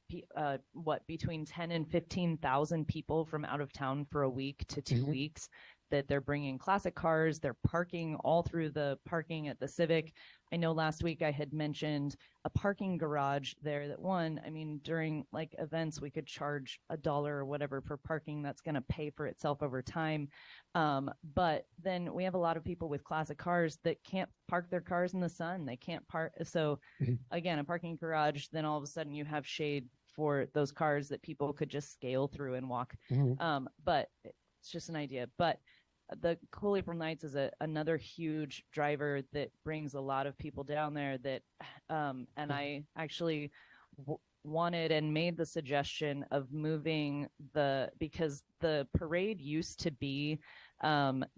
between 10 and 15,000 people from out of town for a week to 2 weeks, that they're bringing classic cars. They're parking all through the parking at the Civic. I know last week I had mentioned a parking garage there that I mean, during like events, we could charge $1 or whatever for parking. That's going to pay for itself over time. But then we have a lot of people with classic cars that can't park their cars in the sun. They can't park. So again, a parking garage, then all of a sudden you have shade for those cars that people could just scale through and walk. But it's just an idea. But the Cool April Nights is another huge driver that brings a lot of people down there that, and I actually wanted and made the suggestion of moving because the parade used to be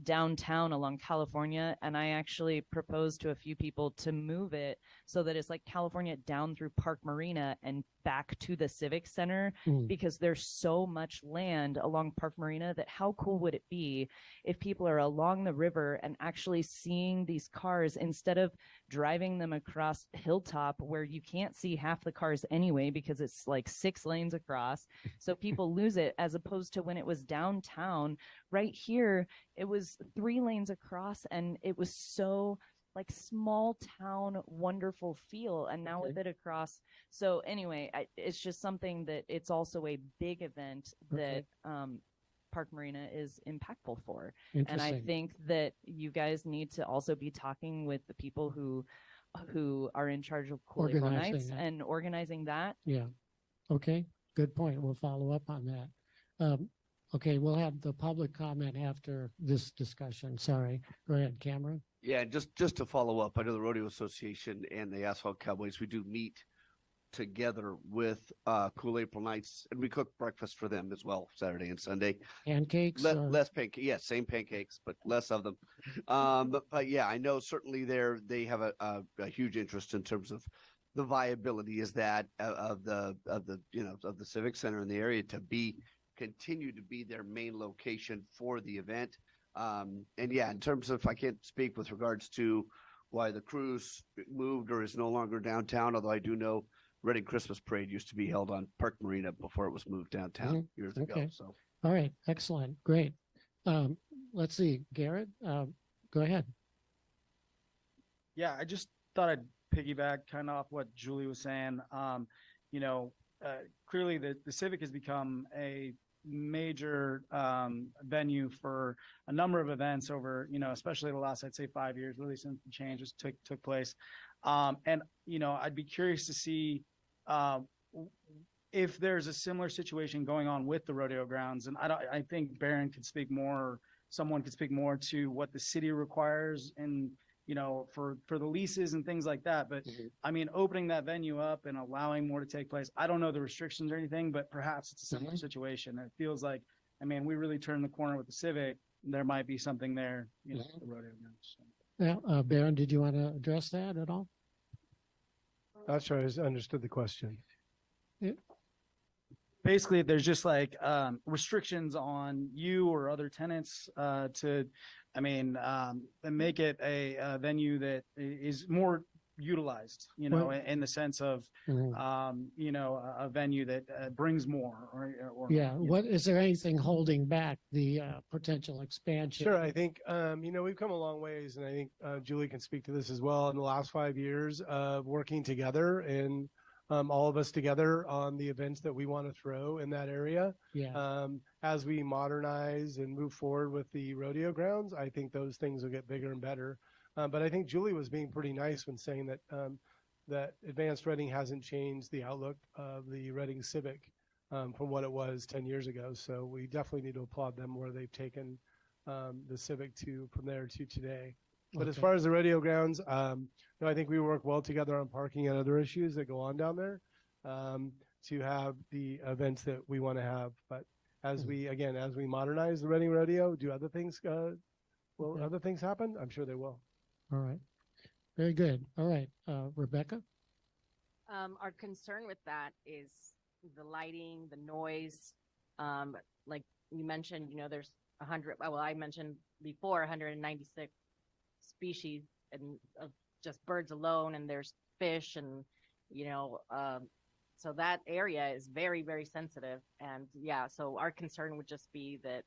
downtown along California, and I actually proposed to a few people to move it so that it's like California down through Park Marina and back to the Civic Center, because there's so much land along Park Marina that how cool would it be if people are along the river and actually seeing these cars instead of driving them across Hilltop where you can't see half the cars anyway because it's like 6 lanes across, so people lose it, as opposed to when it was downtown right here, it was 3 lanes across and it was so like small town wonderful feel, and now with it across. So anyway, it's just something that it's also a big event that Park Marina is impactful for, and I think that you guys need to also be talking with the people who are in charge of Cool April Nights and organizing that. Yeah. Okay, good point. We'll follow up on that. Okay, we'll have the public comment after this discussion. Sorry. Go ahead, Cameron. Yeah, just to follow up, I know the Rodeo Association and the Asphalt Cowboys, we do meet together with Cool April Nights, and we cook breakfast for them as well, Saturday and Sunday. Pancakes? Less pancakes, yeah, same pancakes, but less of them. But yeah, I know certainly they have a huge interest in terms of the viability is that of the Civic Center in the area to continue to be their main location for the event. And yeah, in terms of, I can't speak with regards to why the cruise moved or is no longer downtown, although I do know Reading Christmas Parade used to be held on Park Marina before it was moved downtown years ago. So, all right, excellent, great. Let's see, Garrett, go ahead. Yeah, I just thought I'd piggyback kind of off what Julie was saying. Clearly the Civic has become a major venue for a number of events over, especially the last, I'd say 5 years, really since the changes took place. And, I'd be curious to see if there's a similar situation going on with the rodeo grounds. And I think Barron could speak more, someone could speak more to what the city requires and, for the leases and things like that. But I mean, opening that venue up and allowing more to take place, I don't know the restrictions or anything, but perhaps it's a similar situation. It feels like, I mean, we really turned the corner with the Civic. There might be something there, the rodeo grounds. Yeah, Barron, did you want to address that at all? Not sure I understood the question. Basically, there's just like restrictions on you or other tenants to make it a venue that is more utilized, in the sense of, a venue that brings more. What is there anything holding back the potential expansion? Sure, I think we've come a long ways, and I think Julie can speak to this as well. In the last 5 years of working together and all of us together on the events that we want to throw in that area. As we modernize and move forward with the rodeo grounds, I think those things will get bigger and better. But I think Julie was being pretty nice when saying that that Advanced Reading hasn't changed the outlook of the Reading Civic. from what it was 10 years ago. So we definitely need to applaud them where they've taken the Civic to from there to today. But as Okay. far as the rodeo grounds, I think we work well together on parking and other issues that go on down there to have the events that we want to have. But as we modernize the Reading Rodeo, do other things, other things happen? I'm sure they will. All right. Very good. All right. Rebecca? Our concern with that is the lighting, the noise. Like you mentioned, there's 100, well, I mentioned before 196 species and of just birds alone, and there's fish and, so that area is very, very sensitive. And yeah, so our concern would just be that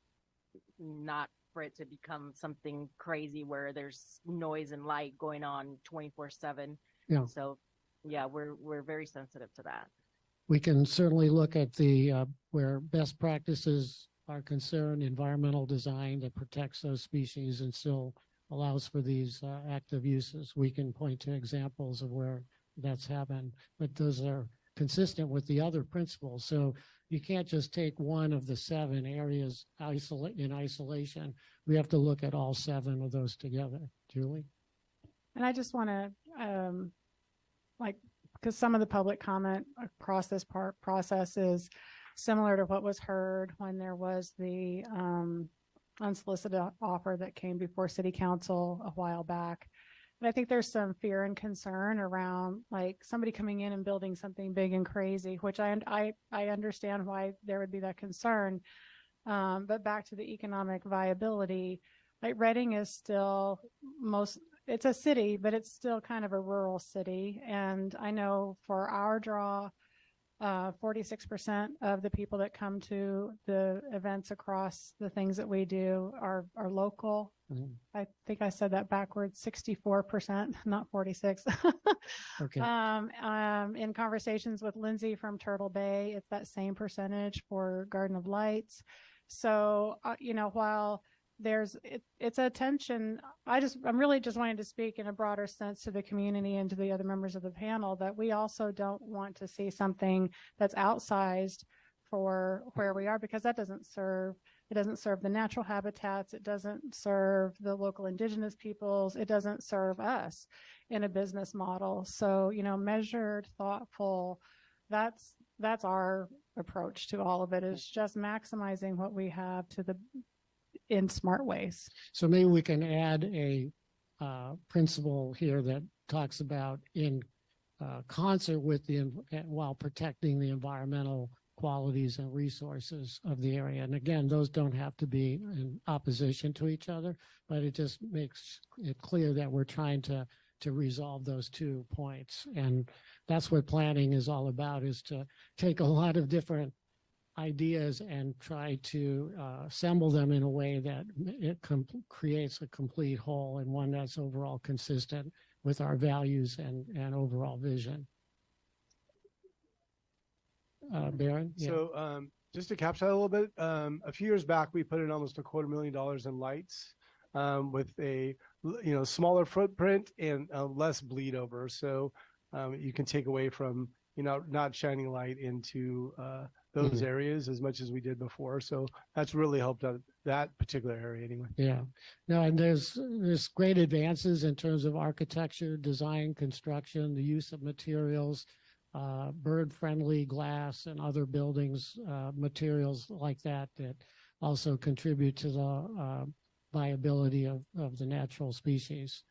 not for it to become something crazy where there's noise and light going on 24/7. Yeah. So yeah, we're very sensitive to that. We can certainly look at the where best practices are concerned, environmental design that protects those species and still allows for these active uses. We can point to examples of where that's happened, but those are consistent with the other principles. So you can't just take one of the 7 areas in isolation. We have to look at all 7 of those together. Julie? And I just want to, because some of the public comment across this process is similar to what was heard when there was the unsolicited offer that came before City Council a while back. And I think there's some fear and concern around like somebody coming in and building something big and crazy, which I understand why there would be that concern. But back to the economic viability, like Reading is still it's a city, but it's still kind of a rural city. And I know for our draw, 46% of the people that come to the events across the things that we do are local. Mhm. I think I said that backwards, 64%, not 46. Okay. In conversations with Lindsay from Turtle Bay, it's that same percentage for Garden of Lights. So, while it's a tension, I'm really just wanting to speak in a broader sense to the community and to the other members of the panel that we also don't want to see something that's outsized for where we are, because it doesn't serve the natural habitats. It doesn't serve the local indigenous peoples. It doesn't serve us in a business model. So, measured, thoughtful, that's our approach to all of it, is just maximizing what we have in smart ways. So maybe we can add a principle here that talks about in concert with while protecting the environmental qualities and resources of the area. And again, those don't have to be in opposition to each other, but it just makes it clear that we're trying to resolve those 2 points. And that's what planning is all about, is to take a lot of different ideas and try to assemble them in a way that it creates a complete whole and one that's overall consistent with our values and overall vision. Baron? Yeah. So just to capture that a little bit, a few years back, we put in almost $250,000 in lights with a smaller footprint and less bleed over. So you can take away from not shining light into those areas as much as we did before. So that's really helped out that particular area anyway. Yeah. No, and there's great advances in terms of architecture, design, construction, the use of materials, bird-friendly glass and other buildings, materials like that also contribute to the viability of the natural species.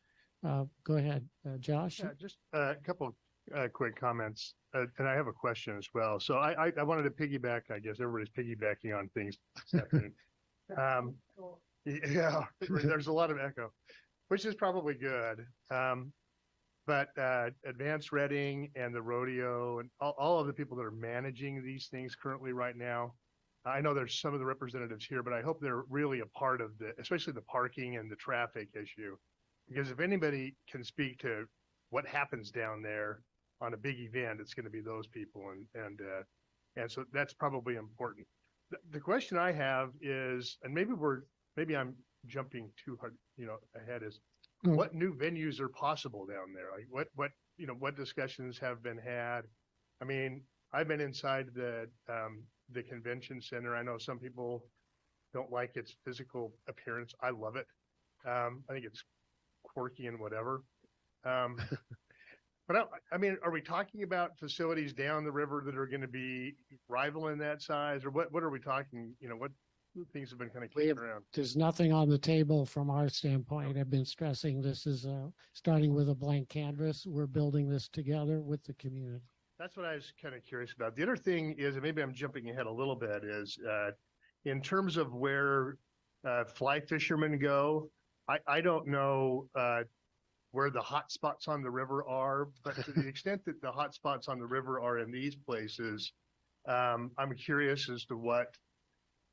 Go ahead, Josh. Yeah, just a couple quick comments, and I have a question as well. So I wanted to piggyback. I guess everybody's piggybacking on things this afternoon. Yeah, there's a lot of echo, which is probably good. But Advanced Reading and the rodeo and all of the people that are managing these things currently right now, I know there's some of the representatives here, but I hope they're really a part of especially the parking and the traffic issue. Because if anybody can speak to what happens down there on a big event, it's going to be those people. And so that's probably important. The question I have is, and maybe I'm jumping too hard, ahead, is what new venues are possible down there? Like what discussions have been had? I mean, I've been inside the the convention center. I know some people don't like its physical appearance. I love it. I think it's quirky and whatever. But I mean, are we talking about facilities down the river that are going to be rivaling that size, or what are we talking? You know, what things have been kind of kicking around? There's nothing on the table from our standpoint. I've been stressing this is starting with a blank canvas. We're building this together with the community. That's what I was kind of curious about. The other thing is, and maybe I'm jumping ahead a little bit, is in terms of where fly fishermen go, I don't know where the hot spots on the river are, but to the extent that the hot spots on the river are in these places, I'm curious as to what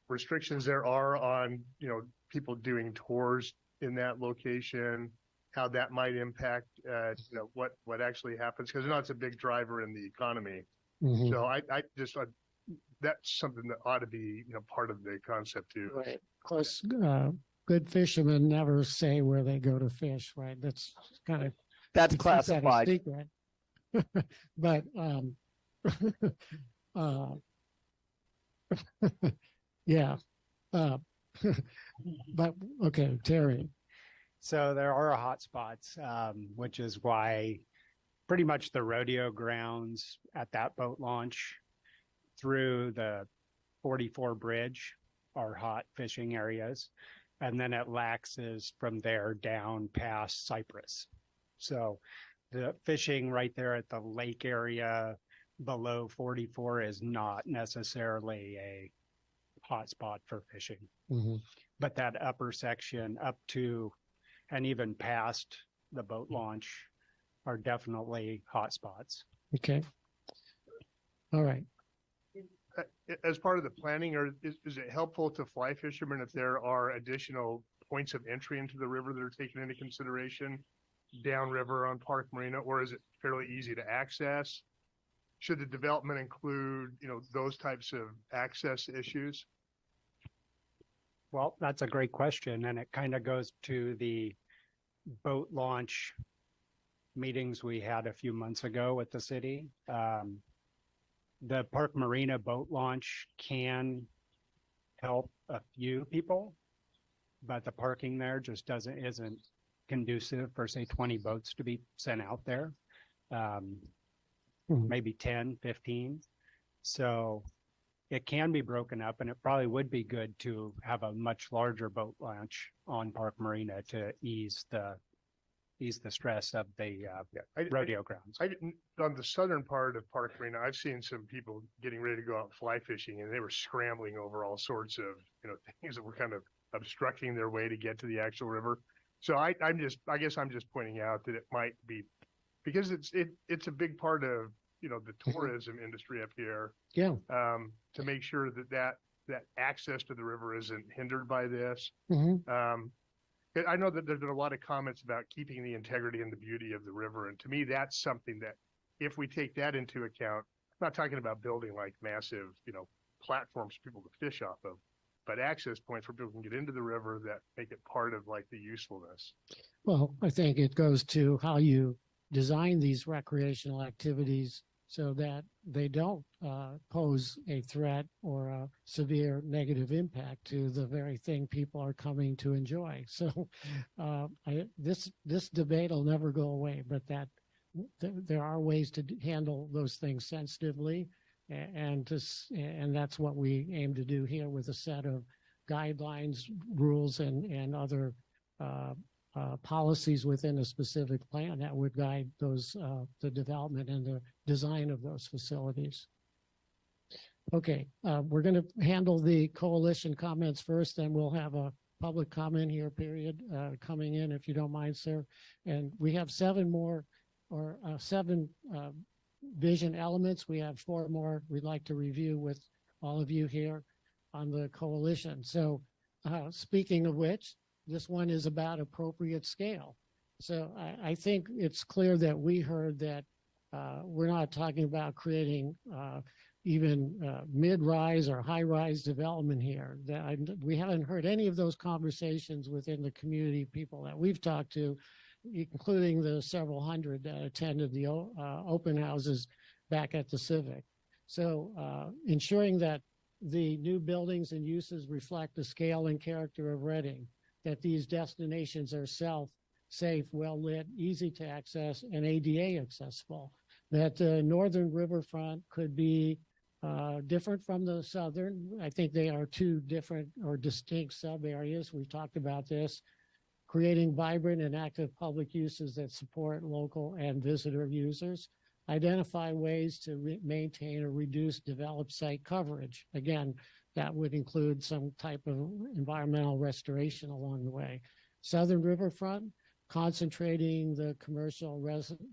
restrictions there are on, you know, people doing tours in that location, how that might impact, you know, what actually happens, because I know it's a big driver in the economy. Mhm. So I that's something that ought to be, you know, part of the concept too. Right. Of course, good fishermen never say where they go to fish, right? That's kind of That's keep that a classified. secret. But yeah. But okay, Terry. So there are hot spots, which is why pretty much the rodeo grounds at that boat launch through the 44 bridge are hot fishing areas. And then it laxes from there down past Cypress. So the fishing right there at the lake area below 44 is not necessarily a hot spot for fishing. Mhm. But that upper section up to and even past the boat launch are definitely hot spots. Okay. All right. As part of the planning, or is it helpful to fly fishermen if there are additional points of entry into the river that are taken into consideration downriver on Park Marina, or is it fairly easy to access? Should the development include, you know, those types of access issues? Well, that's a great question, and it kind of goes to the boat launch meetings we had a few months ago with the city. The Park Marina boat launch can help a few people, but the parking there just isn't conducive for, say, 20 boats to be sent out there. Maybe 10, 15. So it can be broken up, and it probably would be good to have a much larger boat launch on Park Marina to ease the stress of the rodeo grounds. I didn't, on the southern part of Park Marina, I've seen some people getting ready to go out fly fishing, and they were scrambling over all sorts of, you know, things that were kind of obstructing their way to get to the actual river. So I guess I'm just pointing out that it might be, because it's a big part of, you know, the tourism industry up here. Yeah. To make sure that access to the river isn't hindered by this. Mhm. I know that there's been a lot of comments about keeping the integrity and the beauty of the river. And to me, that's something that if we take that into account, I'm not talking about building like massive, you know, platforms for people to fish off of, but access points where people can get into the river that make it part of like the usefulness. Well, I think it goes to how you design these recreational activities so that they don't pose a threat or a severe negative impact to the very thing people are coming to enjoy. So this debate will never go away, but there are ways to handle those things sensitively, and that's what we aim to do here with a set of guidelines, rules, and other policies within a specific plan that would guide those the development and the design of those facilities. Okay, we're going to handle the coalition comments first, then we'll have a public comment here period coming in, if you don't mind, sir. And we have seven vision elements. We have 4 more we'd like to review with all of you here on the coalition. So speaking of which, this one is about appropriate scale. So I think it's clear that we heard that we're not talking about creating even mid-rise or high-rise development here. We haven't heard any of those conversations within the community people that we've talked to, including the several hundred that attended the open houses back at the Civic. So ensuring that the new buildings and uses reflect the scale and character of Reading, that these destinations are safe, well-lit, easy to access, and ADA accessible, that the northern riverfront could be different from the southern. I think they are two different or distinct sub-areas. We've talked about this. Creating vibrant and active public uses that support local and visitor users. Identify ways to maintain or reduce developed site coverage. Again, that would include some type of environmental restoration along the way. Southern riverfront, concentrating the commercial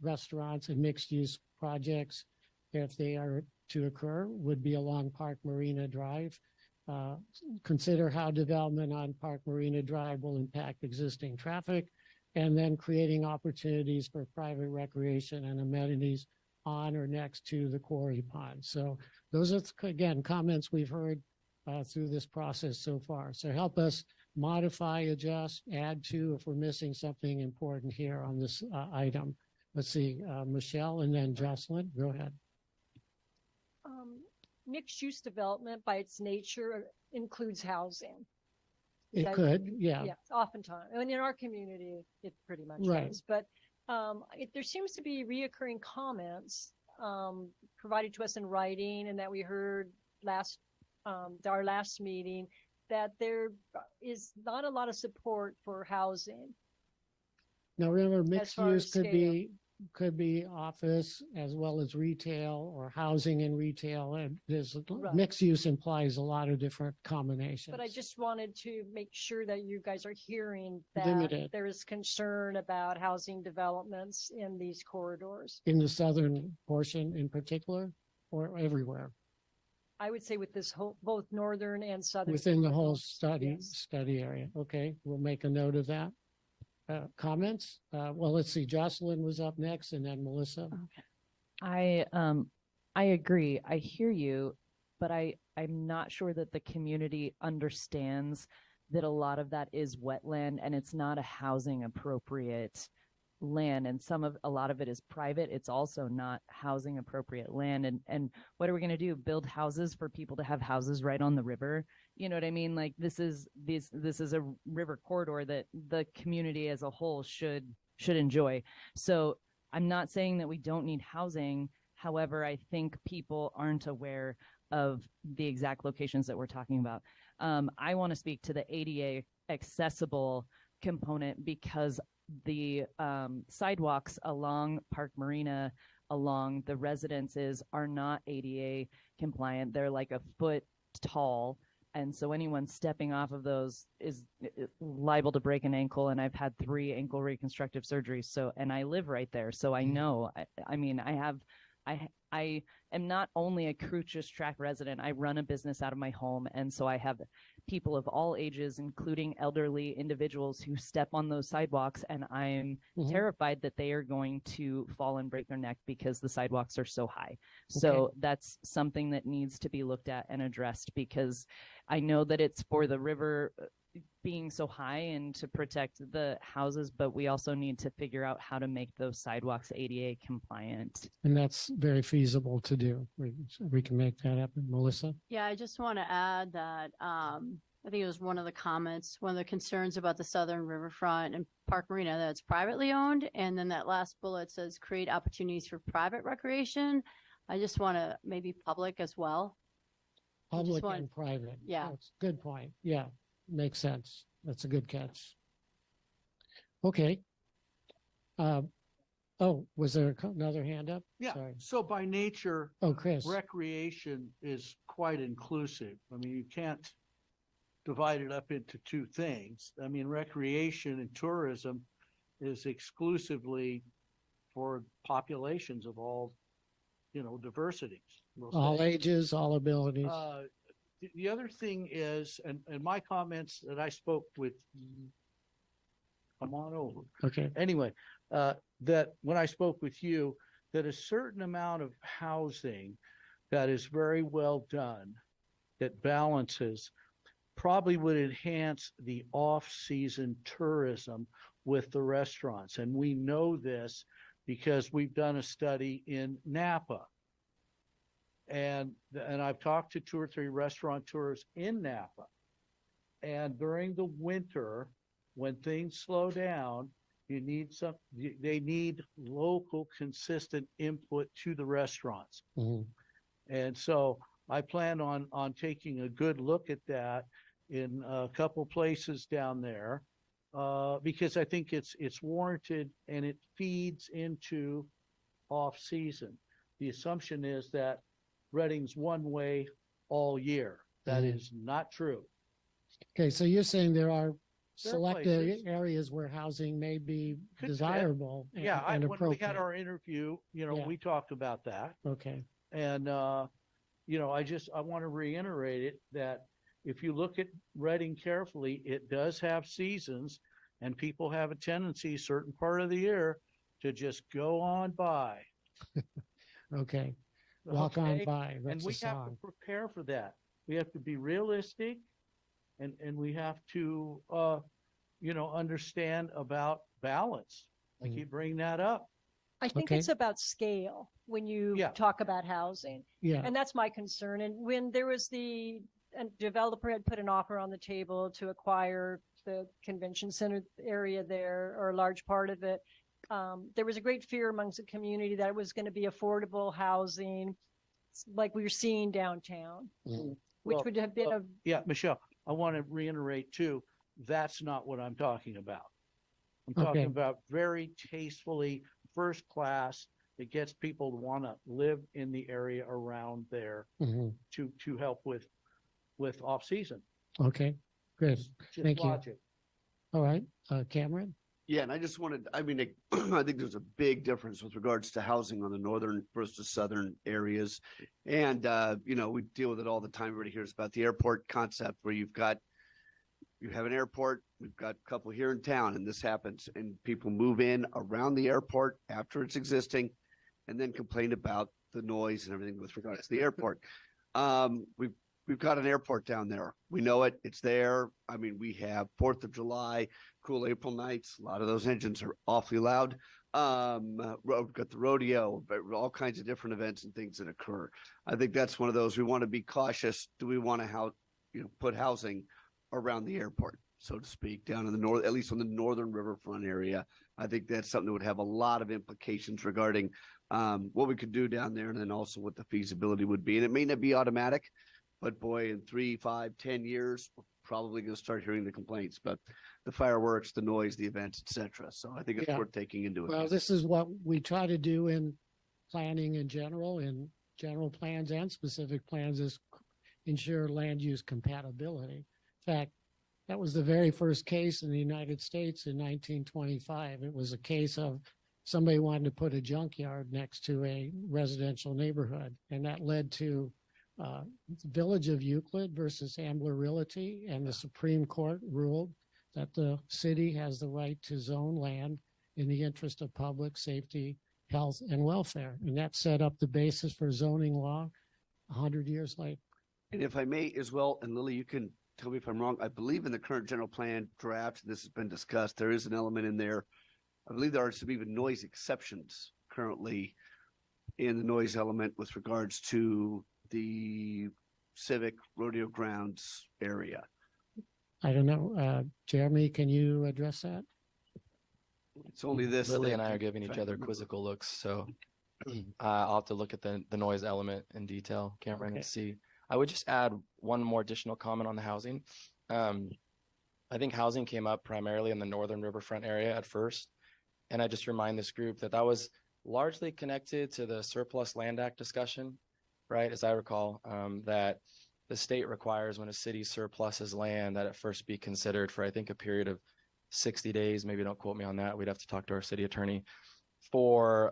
restaurants and mixed-use projects, if they are to occur, would be along Park Marina Drive. Consider how development on Park Marina Drive will impact existing traffic, and then creating opportunities for private recreation and amenities on or next to the quarry pond. So those are, again, comments we've heard through this process so far. So help us modify, adjust, add to if we're missing something important here on this item. Let's see, Michelle and then Jocelyn, go ahead. Mixed-use development by its nature includes housing. It could, yeah. Yeah, oftentimes. I mean, in our community, it pretty much Right. does. But there seems to be reoccurring comments provided to us in writing, and that we heard our last meeting, that there is not a lot of support for housing. Now remember, mixed far use as could be office as well as retail or housing and retail. And there's Right. mixed use implies a lot of different combinations. But I just wanted to make sure that you guys are hearing that Limited. there is concern about housing developments in these corridors. In the southern portion in particular, or everywhere? I would say with this whole, both northern and southern. Within the whole corridors. study area. Okay, we'll make a note of that. Comments? Well, let's see. Jocelyn was up next, and then Melissa. I agree. I hear you, but I'm not sure that the community understands that a lot of that is wetland and it's not a housing appropriate land, and a lot of it is private. It's also not housing appropriate land. And what are we going to do? Build houses for people to have houses right on the river? You know what I mean? Like this is a river corridor that the community as a whole should enjoy. So I'm not saying that we don't need housing. However, I think people aren't aware of the exact locations that we're talking about. I want to speak to the ADA accessible component, because the sidewalks along Park Marina, along the residences, are not ADA compliant. They're like a foot tall. And so anyone stepping off of those is liable to break an ankle. And I've had 3 ankle reconstructive surgeries. So, and I live right there. So I know, I am not only a Crucis Track resident, I run a business out of my home. And so I have people of all ages, including elderly individuals, who step on those sidewalks. And I'm terrified that they are going to fall and break their neck because the sidewalks are so high. So that's something that needs to be looked at and addressed, because I know that it's for the river being so high and to protect the houses, but we also need to figure out how to make those sidewalks ADA compliant. And that's very feasible to do. We can make that happen. Melissa? Yeah, I just want to add that I think it was one of the comments, one of the concerns about the southern riverfront and Park Marina, that it's privately owned. And then that last bullet says create opportunities for private recreation. I just want to maybe public as well. Public and private. Yeah. That's a good point. Yeah, makes sense. That's a good catch. Okay. Was there another hand up? Yeah. Sorry. So by nature, Chris. recreation is quite inclusive. I mean, you can't divide it up into 2 things. I mean, recreation and tourism is exclusively for populations of all, diversities. All ages, all abilities. The other thing is, and my comments that I spoke with, come on over. Okay. Anyway, that when I spoke with you, that a certain amount of housing that is very well done, that balances, probably would enhance the off-season tourism with the restaurants. And we know this because we've done a study in Napa. and I've talked to 2 or 3 restaurateurs in Napa. And during the winter, when things slow down, they need local consistent input to the restaurants. And so I plan on taking a good look at that in a couple places down there, because I think it's warranted and it feeds into off season. The assumption is that Reading's one way all year. That is not true. Okay, so you're saying there are There are selected places. areas where housing may be Could fit. desirable and, Yeah, and when we appropriate. had our interview, Yeah. we talked about that. Okay. And, I want to reiterate it that if you look at Reading carefully, it does have seasons, and people have a tendency certain part of the year to just go on by. Okay. Walk on by. And That's we a have song. to prepare for that. We have to be realistic, and we have to, understand about balance. I keep bringing that up. I think Okay. it's about scale when you talk about housing. Yeah. And that's my concern. And when there was a developer had put an offer on the table to acquire the convention center area there, or a large part of it, there was a great fear amongst the community that it was going to be affordable housing like we were seeing downtown, which would have been Yeah, Michelle, I want to reiterate too, that's not what I'm talking about. I'm talking about very tastefully, first class, that gets people to want to live in the area around there to help with off season. Okay, good. Just Thank you. logic. All right, Cameron? Yeah, and I just wanted, I think there's a big difference with regards to housing on the northern versus southern areas. And, we deal with it all the time. Everybody hears about the airport concept where you have an airport, we've got a couple here in town, and this happens, and people move in around the airport after it's existing and then complain about the noise and everything with regards to the airport. We've got an airport down there. We know it. It's there. I mean, we have 4th of July, cool April nights. A lot of those engines are awfully loud. We've got the rodeo, all kinds of different events and things that occur. I think that's one of those we want to be cautious. Do we want to put housing around the airport, so to speak, down in the north, at least on the northern riverfront area? I think that's something that would have a lot of implications regarding what we could do down there, and then also what the feasibility would be. And it may not be automatic, but boy, in 3, 5, 10 years, we're probably going to start hearing the complaints about the fireworks, the noise, the events, etc. So I think it's worth taking into account. Well, this is what we try to do in planning in general plans and specific plans, is ensure land use compatibility. In fact, that was the very first case in the United States in 1925. It was a case of somebody wanted to put a junkyard next to a residential neighborhood, and that led to Village of Euclid versus Ambler Realty, and the Supreme Court ruled that the city has the right to zone land in the interest of public safety, health, and welfare. And that set up the basis for zoning law 100 years later. And if I may as well, and Lily, you can tell me if I'm wrong, I believe in the current general plan draft, this has been discussed, there is an element in there. I believe there are some even noise exceptions currently in the noise element with regards to the civic rodeo grounds area. I don't know. Jeremy, can you address that? It's only this. Lily and I are giving each other quizzical looks, so I'll have to look at the noise element in detail, Cameron, and see. I would just add one more additional comment on the housing. I think housing came up primarily in the northern riverfront area at first, and I just remind this group that was largely connected to the Surplus Land Act discussion, right? As I recall, that the state requires when a city surpluses land that it first be considered for, I think, a period of 60 days. Maybe don't quote me on that. We'd have to talk to our city attorney for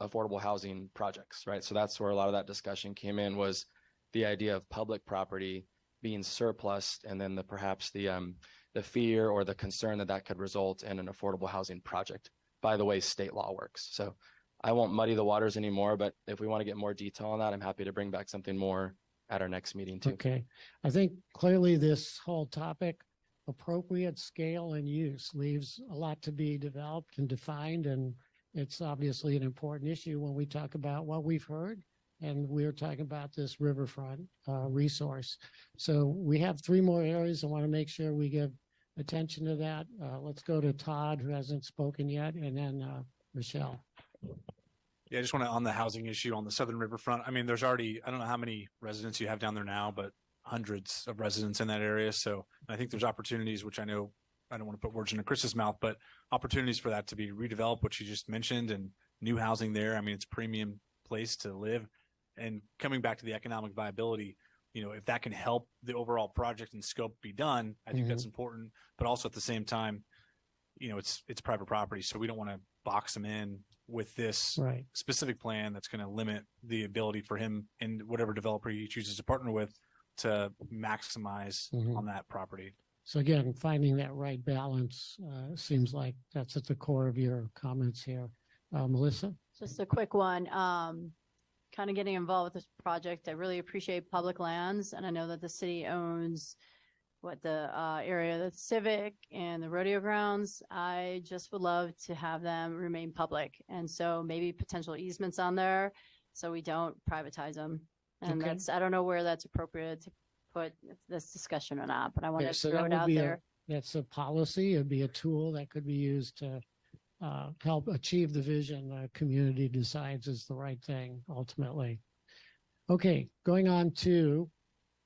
affordable housing projects, right? So that's where a lot of that discussion came in, was the idea of public property being surplused, and then perhaps the fear or the concern that could result in an affordable housing project by the way state law works. So I won't muddy the waters anymore, but if we want to get more detail on that, I'm happy to bring back something more at our next meeting too. Okay. I think clearly this whole topic, appropriate scale and use, leaves a lot to be developed and defined. And it's obviously an important issue when we talk about what we've heard and we were talking about this riverfront resource. So we have 3 more areas. I want to make sure we give attention to that. Let's go to Todd, who hasn't spoken yet, and then Michelle. Yeah, I just want to, on the housing issue on the southern riverfront, I mean, there's already, I don't know how many residents you have down there now, but hundreds of residents in that area. So I think there's opportunities, which I know, I don't want to put words into Chris's mouth, but opportunities for that to be redeveloped, which you just mentioned, and new housing there. I mean, it's a premium place to live. And coming back to the economic viability, you know, if that can help the overall project and scope be done, I think that's important. But also at the same time, you know, it's private property, so we don't want to box them in with this specific plan that's going to limit the ability for him and whatever developer he chooses to partner with to maximize on that property. So again, finding that right balance seems like that's at the core of your comments here. Melissa? Just a quick one. Kind of getting involved with this project. I really appreciate public lands, and I know that the city owns the area that's civic and the rodeo grounds. I just would love to have them remain public, and so maybe potential easements on there so we don't privatize them. And that's, I don't know where that's appropriate to put this discussion or not, but I want to throw it out there. That's a policy. It'd be a tool that could be used to help achieve the vision the community decides is the right thing ultimately. Okay, going on to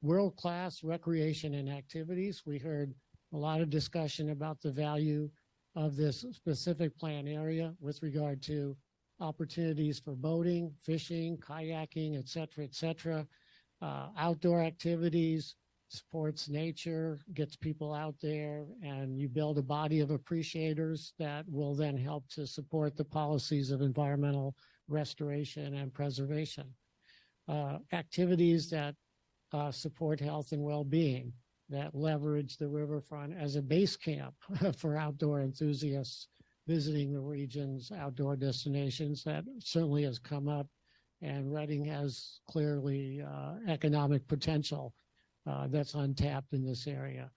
world-class recreation and activities. We heard a lot of discussion about the value of this specific plan area with regard to opportunities for boating, fishing, kayaking, et cetera, outdoor activities, supports nature, gets people out there, and you build a body of appreciators that will then help to support the policies of environmental restoration and preservation. Activities that support health and well-being, that leverage the riverfront as a base camp for outdoor enthusiasts visiting the region's outdoor destinations. That certainly has come up, and Reading has clearly economic potential that's untapped in this area.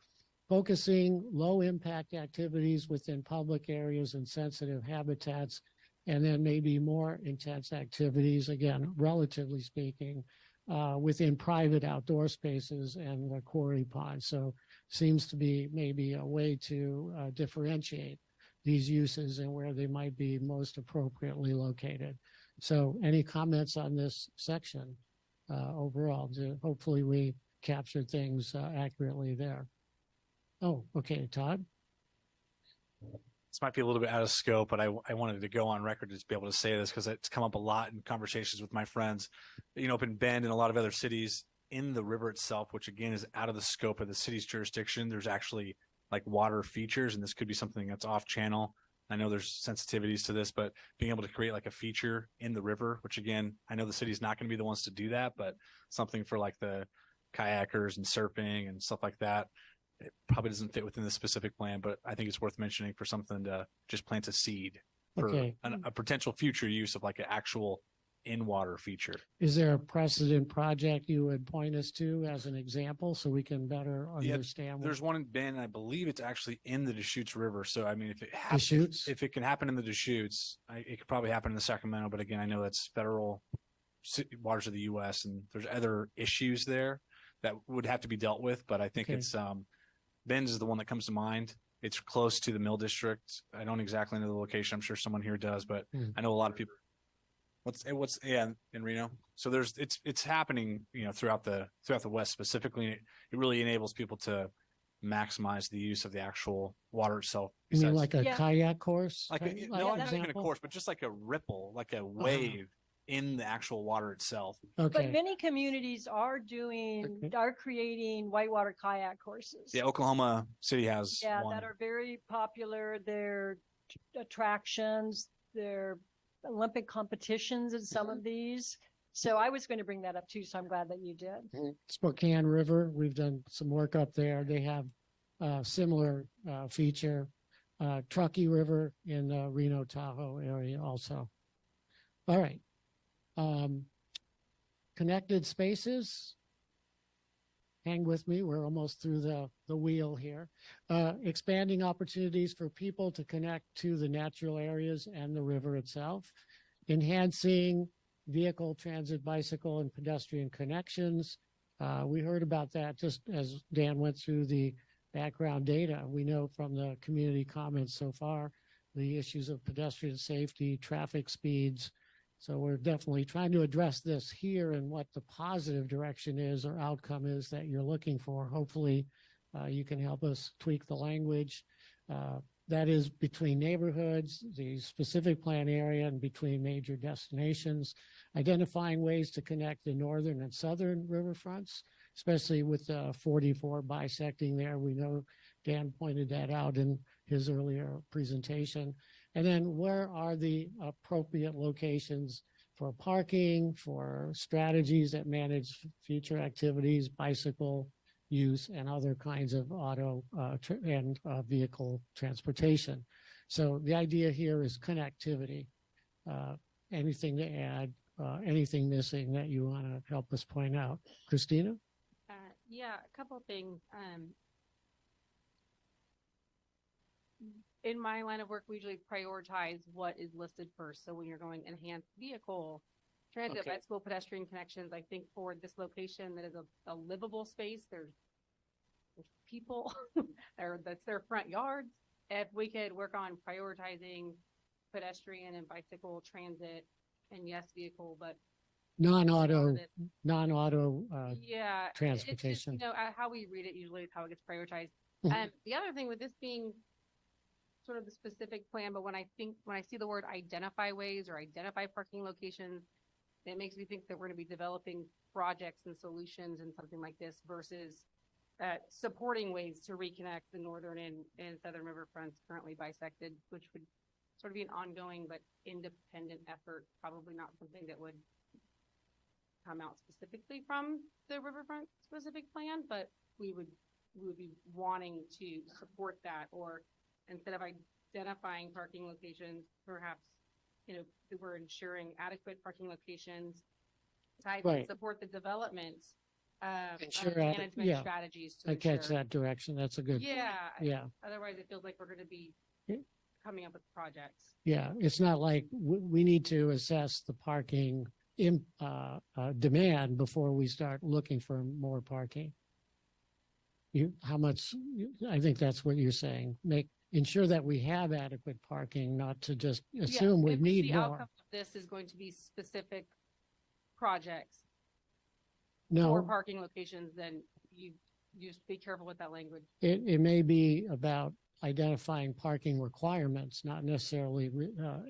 Focusing low-impact activities within public areas and sensitive habitats, and then maybe more intense activities, again, relatively speaking, within private outdoor spaces and the quarry pond. So seems to be maybe a way to differentiate these uses and where they might be most appropriately located. So any comments on this section overall? Hopefully we captured things accurately there. Oh, okay, Todd? This might be a little bit out of scope, but I wanted to go on record to be able to say this because it's come up a lot in conversations with my friends, you know, up in Bend and a lot of other cities in the river itself, which again is out of the scope of the city's jurisdiction. There's actually like water features, and this could be something that's off channel. I know there's sensitivities to this, but being able to create like a feature in the river, which again, I know the city's not going to be the ones to do that, but something for like the kayakers and surfing and stuff like that. It probably doesn't fit within the specific plan, but I think it's worth mentioning for something to just plant a seed for a potential future use of like an actual in-water feature. Is there a precedent project you would point us to as an example so we can better understand? There's one in Bend, I believe it's actually in the Deschutes River. So I mean, if it can happen in the Deschutes, it could probably happen in the Sacramento. But again, I know that's federal waters of the U.S. and there's other issues there that would have to be dealt with. But I think it's Bend is the one that comes to mind. It's close to the Mill District. I don't exactly know the location. I'm sure someone here does, but I know a lot of people. In Reno. So it's happening, you know, throughout the West specifically. It really enables people to maximize the use of the actual water itself. You mean like a kayak course? Not even a course, but just like a ripple, like a wave in the actual water itself. But many communities are creating whitewater kayak courses. Yeah, Oklahoma City has one. That are very popular. They're attractions, they're Olympic competitions in some of these. So I was going to bring that up too, so I'm glad that you did. Spokane River, we've done some work up there. They have a similar feature. Truckee River in the Reno Tahoe area also. All right. Connected spaces. Hang with me. We're almost through the wheel here. Expanding opportunities for people to connect to the natural areas and the river itself. Enhancing vehicle, transit, bicycle, and pedestrian connections. We heard about that just as Dan went through the background data. We know from the community comments so far, the issues of pedestrian safety, traffic speeds. So we're definitely trying to address this here and what the positive direction is or outcome is that you're looking for. Hopefully, you can help us tweak the language. That is between neighborhoods, the specific plan area, and between major destinations, identifying ways to connect the northern and southern riverfronts, especially with 44 bisecting there. We know Dan pointed that out in his earlier presentation. And then where are the appropriate locations for parking, for strategies that manage future activities, bicycle use, and other kinds of auto and vehicle transportation. So the idea here is connectivity. Anything to add, anything missing that you want to help us point out? Christina? Yeah, a couple of things. In my line of work, we usually prioritize what is listed first. So when you're going enhanced vehicle, transit, Okay. bicycle, pedestrian connections, I think for this location that is a livable space, there's people, that's their front yards. If we could work on prioritizing pedestrian and bicycle transit and yes, vehicle, but Non-auto yeah, transportation. It's just, how we read it usually is how it gets prioritized. Mhm. The other thing with this being sort of the specific plan, but when I see the word identify ways or identify parking locations, it makes me think that we're going to be developing projects and solutions and something like this versus supporting ways to reconnect the northern and southern riverfronts currently bisected, which would sort of be an ongoing but independent effort, probably not something that would come out specifically from the riverfront specific plan, but we would be wanting to support that, or instead of identifying parking locations, perhaps, we're ensuring adequate parking locations tied to Right. support the development Ensure of that- management yeah, strategies to I catch ensure. that direction. That's a good. Yeah. Yeah. Otherwise, it feels like we're going to be Yeah. coming up with projects. Yeah, it's not like we need to assess the parking demand before we start looking for more parking. I think that's what you're saying. Ensure that we have adequate parking, not to just assume we if need the more. outcome of this is going to be specific projects or No, parking locations, then you just be careful with that language. it may be about identifying parking requirements, not necessarily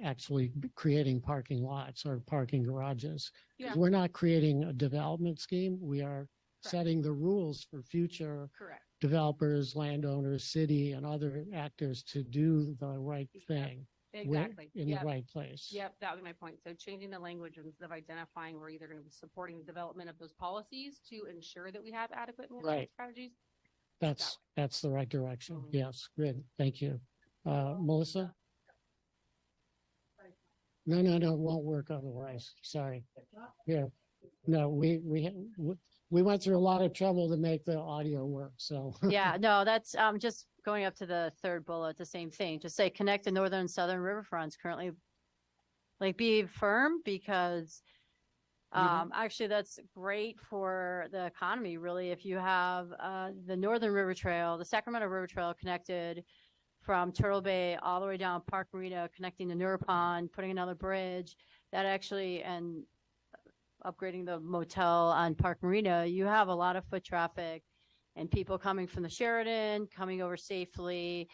actually creating parking lots or parking garages. 'Cause Yeah. we're not creating a development scheme. We are setting the rules for future Correct. developers, landowners, city, and other actors to do the right thing. Exactly. In the right place. Yep, that was my point. So changing the language instead of identifying, we're either going to be supporting the development of those policies to ensure that we have adequate management Right. strategies. That's the right direction. Mhm. Yes, good. Thank you. Melissa? No, it won't work otherwise. Sorry. Yeah. No, we went through a lot of trouble to make the audio work, so. Yeah, no, that's just going up to the third bullet, the same thing. Just say connect the northern and southern riverfronts currently. Like be firm because actually that's great for the economy, really. If you have the Northern River Trail, the Sacramento River Trail connected from Turtle Bay all the way down Park Marina, connecting to Pond, putting another bridge, that actually, and upgrading the motel on Park Marina, you have a lot of foot traffic and people coming from the Sheridan, coming over safely,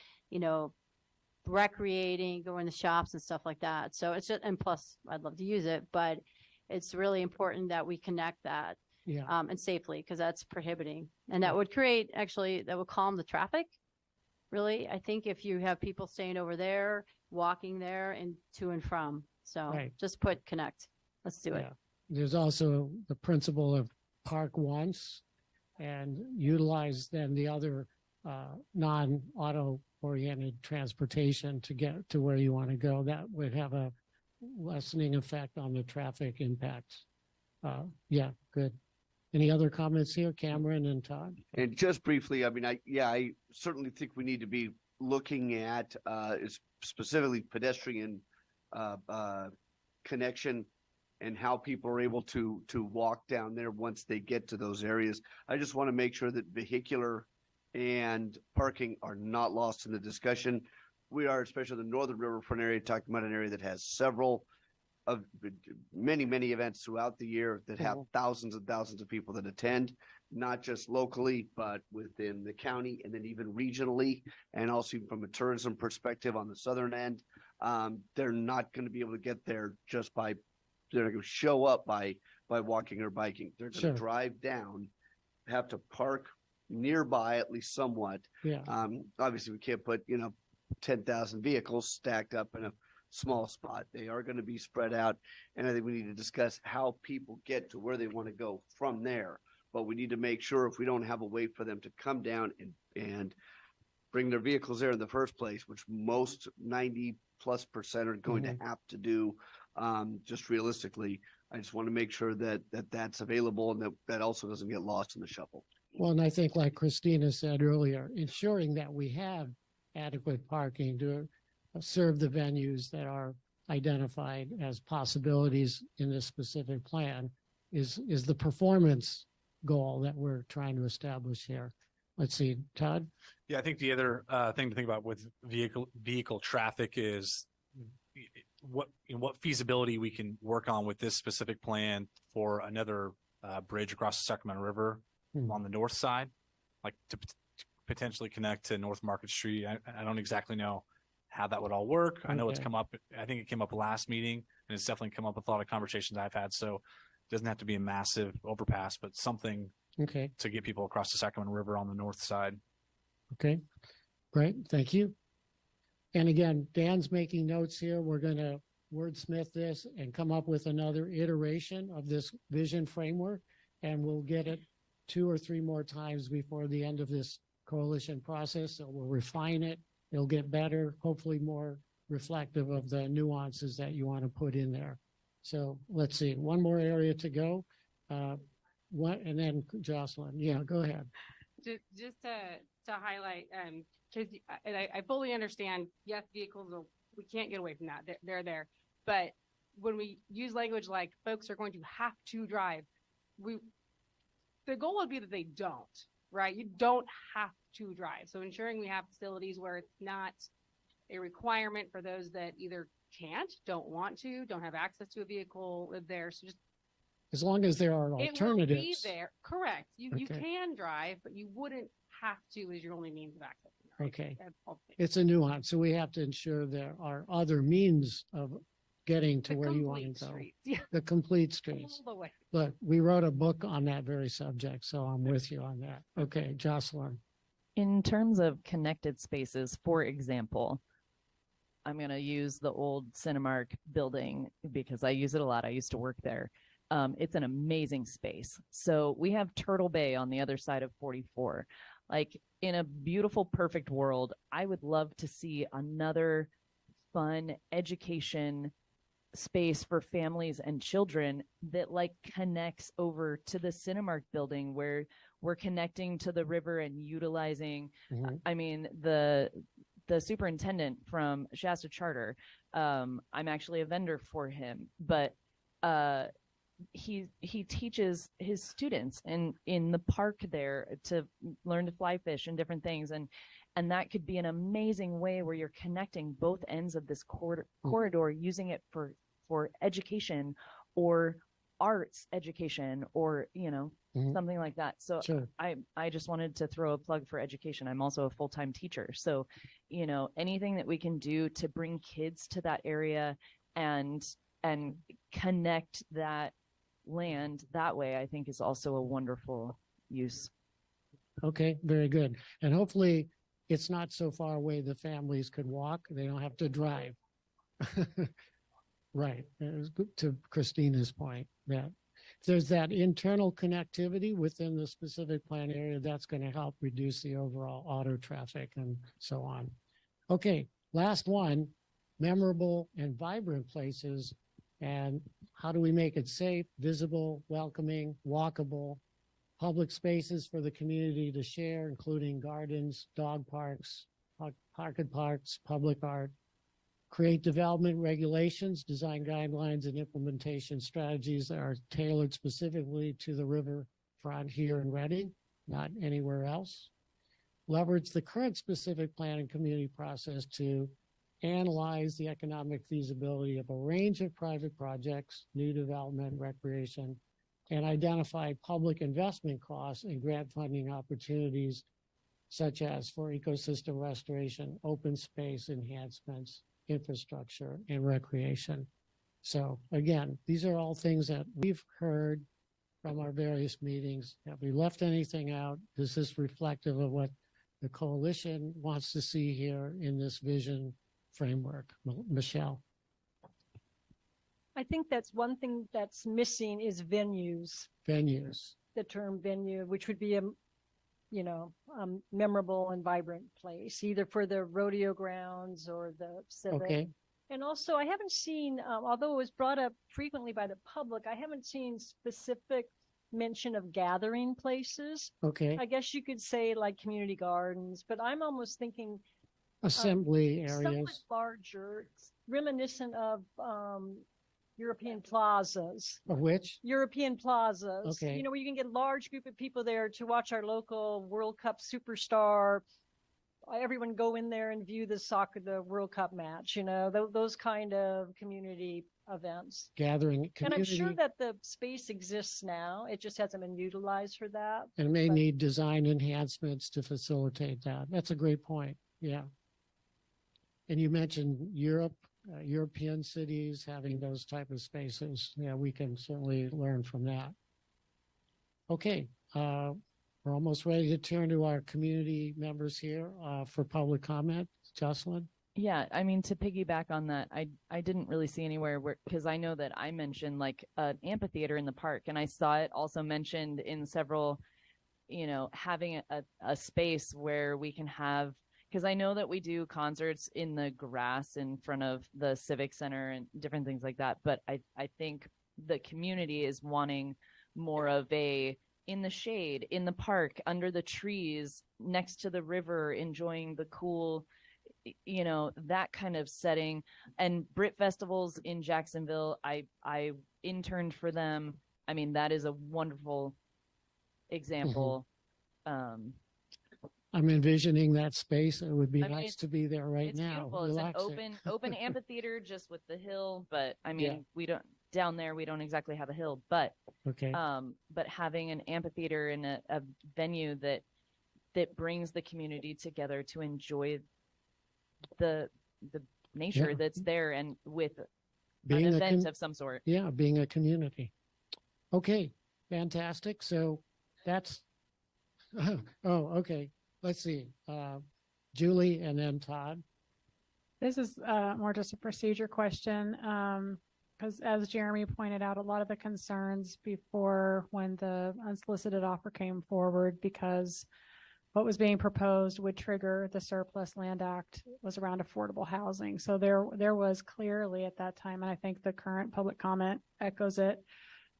recreating, going to shops and stuff like that. So it's just, and plus I'd love to use it, but it's really important that we connect that Yeah. and safely, because that's prohibiting. And that would that would calm the traffic. Really, I think if you have people staying over there, walking there and to and from. So Right. just put connect. Let's do it. Yeah. There's also the principle of park once and utilize then the other non-auto oriented transportation to get to where you want to go. That would have a lessening effect on the traffic impacts. Yeah, good. Any other comments here, Cameron and Todd? And just briefly, I mean, I certainly think we need to be looking at specifically pedestrian connection and how people are able to walk down there once they get to those areas. I just want to make sure that vehicular and parking are not lost in the discussion. We are, especially the northern riverfront area, talking about an area that has several of many events throughout the year that have thousands and thousands of people that attend, not just locally, but within the county and then even regionally, and also from a tourism perspective on the southern end. They're not going to be able to get there just by, they're going to show up by walking or biking. They're going to drive down, have to park nearby at least somewhat. Yeah. Obviously we can't put 10,000 vehicles stacked up in a small spot. They are going to be spread out, and I think we need to discuss how people get to where they want to go from there. But we need to make sure, if we don't have a way for them to come down and bring their vehicles there in the first place, which most 90+% are going to have to do, just realistically, I just want to make sure that that's available and that also doesn't get lost in the shuffle. Well, and I think, like Christina said earlier, ensuring that we have adequate parking to serve the venues that are identified as possibilities in this specific plan is the performance goal that we're trying to establish here. Let's see, Todd? Yeah, I think the other thing to think about with vehicle traffic is what feasibility we can work on with this specific plan for another bridge across the Sacramento River on the north side, like to potentially connect to North Market Street. I don't exactly know how that would all work. I know it's come up. I think it came up last meeting, and it's definitely come up with a lot of conversations I've had. So it doesn't have to be a massive overpass, but something to get people across the Sacramento River on the north side. Okay, great. Thank you. And again, Dan's making notes here. We're going to wordsmith this and come up with another iteration of this vision framework, and we'll get it 2 or 3 more times before the end of this coalition process. So we'll refine it. It'll get better, hopefully more reflective of the nuances that you want to put in there. So let's see, one more area to go. And then Jocelyn, go ahead. Just to highlight, because I fully understand, yes, vehicles, we can't get away from that. They're there. But when we use language like folks are going to have to drive, the goal would be that they don't, right? You don't have to drive. So ensuring we have facilities where it's not a requirement for those that either can't, don't want to, don't have access to a vehicle, live there. So just as long as there are alternatives. It will be there. Correct. You can drive, but you wouldn't have to as your only means of access. Right? Okay. It's a nuance. So we have to ensure there are other means of getting to where you want to go. Yeah. The complete streets. All the way. Look, we wrote a book on that very subject, so I'm with you on that. Okay, Jocelyn. In terms of connected spaces, for example, I'm going to use the old Cinemark building because I use it a lot. I used to work there. It's an amazing space. So we have Turtle Bay on the other side of 44. Like in a beautiful, perfect world, I would love to see another fun education space for families and children that like connects over to the Cinemark building where we're connecting to the river and utilizing, I mean, the superintendent from Shasta Charter, I'm actually a vendor for him, but he teaches his students in the park there to learn to fly fish and different things, and that could be an amazing way where you're connecting both ends of this corridor, using it for education or arts education or something like that. So I just wanted to throw a plug for education. I'm also a full-time teacher, so anything that we can do to bring kids to that area and connect that land that way, I think is also a wonderful use. Okay, very good. And hopefully it's not so far away the families could walk. They don't have to drive. Right. It was good to Christina's point that if there's that internal connectivity within the specific plan area, that's going to help reduce the overall auto traffic and so on. Okay, last one, memorable and vibrant places. And how do we make it safe, visible, welcoming, walkable, public spaces for the community to share, including gardens, dog parks, pocket parks, public art, Create development regulations, design guidelines, and implementation strategies that are tailored specifically to the riverfront here in Reading, not anywhere else. Leverage the current specific plan and community process to analyze the economic feasibility of a range of private projects, new development, recreation, and identify public investment costs and grant funding opportunities such as for ecosystem restoration, open space enhancements, infrastructure, and recreation. So again, these are all things that we've heard from our various meetings. Have we left anything out? Is this reflective of what the coalition wants to see here in this vision framework? Michelle? I think that's one thing that's missing is venues. Venues. The term venue, which would be a memorable and vibrant place, either for the rodeo grounds or the civic. Okay. And also, I haven't seen, although it was brought up frequently by the public, I haven't seen specific mention of gathering places. Okay. I guess you could say like community gardens, but I'm almost thinking assembly somewhat areas. larger, reminiscent of European plazas. Of which? European plazas. Okay. You know, where you can get a large group of people there to watch our local World Cup superstar. Everyone go in there and view the World Cup match, you know, those kind of community events. Gathering community. And I'm sure that the space exists now. It just hasn't been utilized for that. And it may need design enhancements to facilitate that. That's a great point. Yeah. And you mentioned Europe. European cities having those type of spaces. Yeah, we can certainly learn from that. Okay, we're almost ready to turn to our community members here for public comment. Jocelyn? Yeah, I mean, to piggyback on that, I didn't really see anywhere where, because I know that I mentioned like an amphitheater in the park, and I saw it also mentioned in several, having a space where we can have, because I know that we do concerts in the grass in front of the Civic Center and different things like that. But I think the community is wanting more of a in the shade, in the park, under the trees, next to the river, enjoying the cool, that kind of setting. And Brit festivals in Jacksonville, I interned for them. I mean, that is a wonderful example. I'm envisioning that space. It would be nice to be there right it's now. Beautiful. It's Relaxing. an open amphitheater just with the hill, but I mean, Yeah. we don't down there. We don't exactly have a hill, but Okay. but having an amphitheater and a venue that brings the community together to enjoy the nature Yeah. that's there, and with Being an a event com- of some sort. Yeah, being a community. Okay, fantastic. So that's, okay. Let's see. Julie and then Todd. This is more just a procedure question. Because as Jeremy pointed out, a lot of the concerns before when the unsolicited offer came forward, because what was being proposed would trigger the Surplus Land Act, was around affordable housing. So there was clearly at that time, and I think the current public comment echoes it,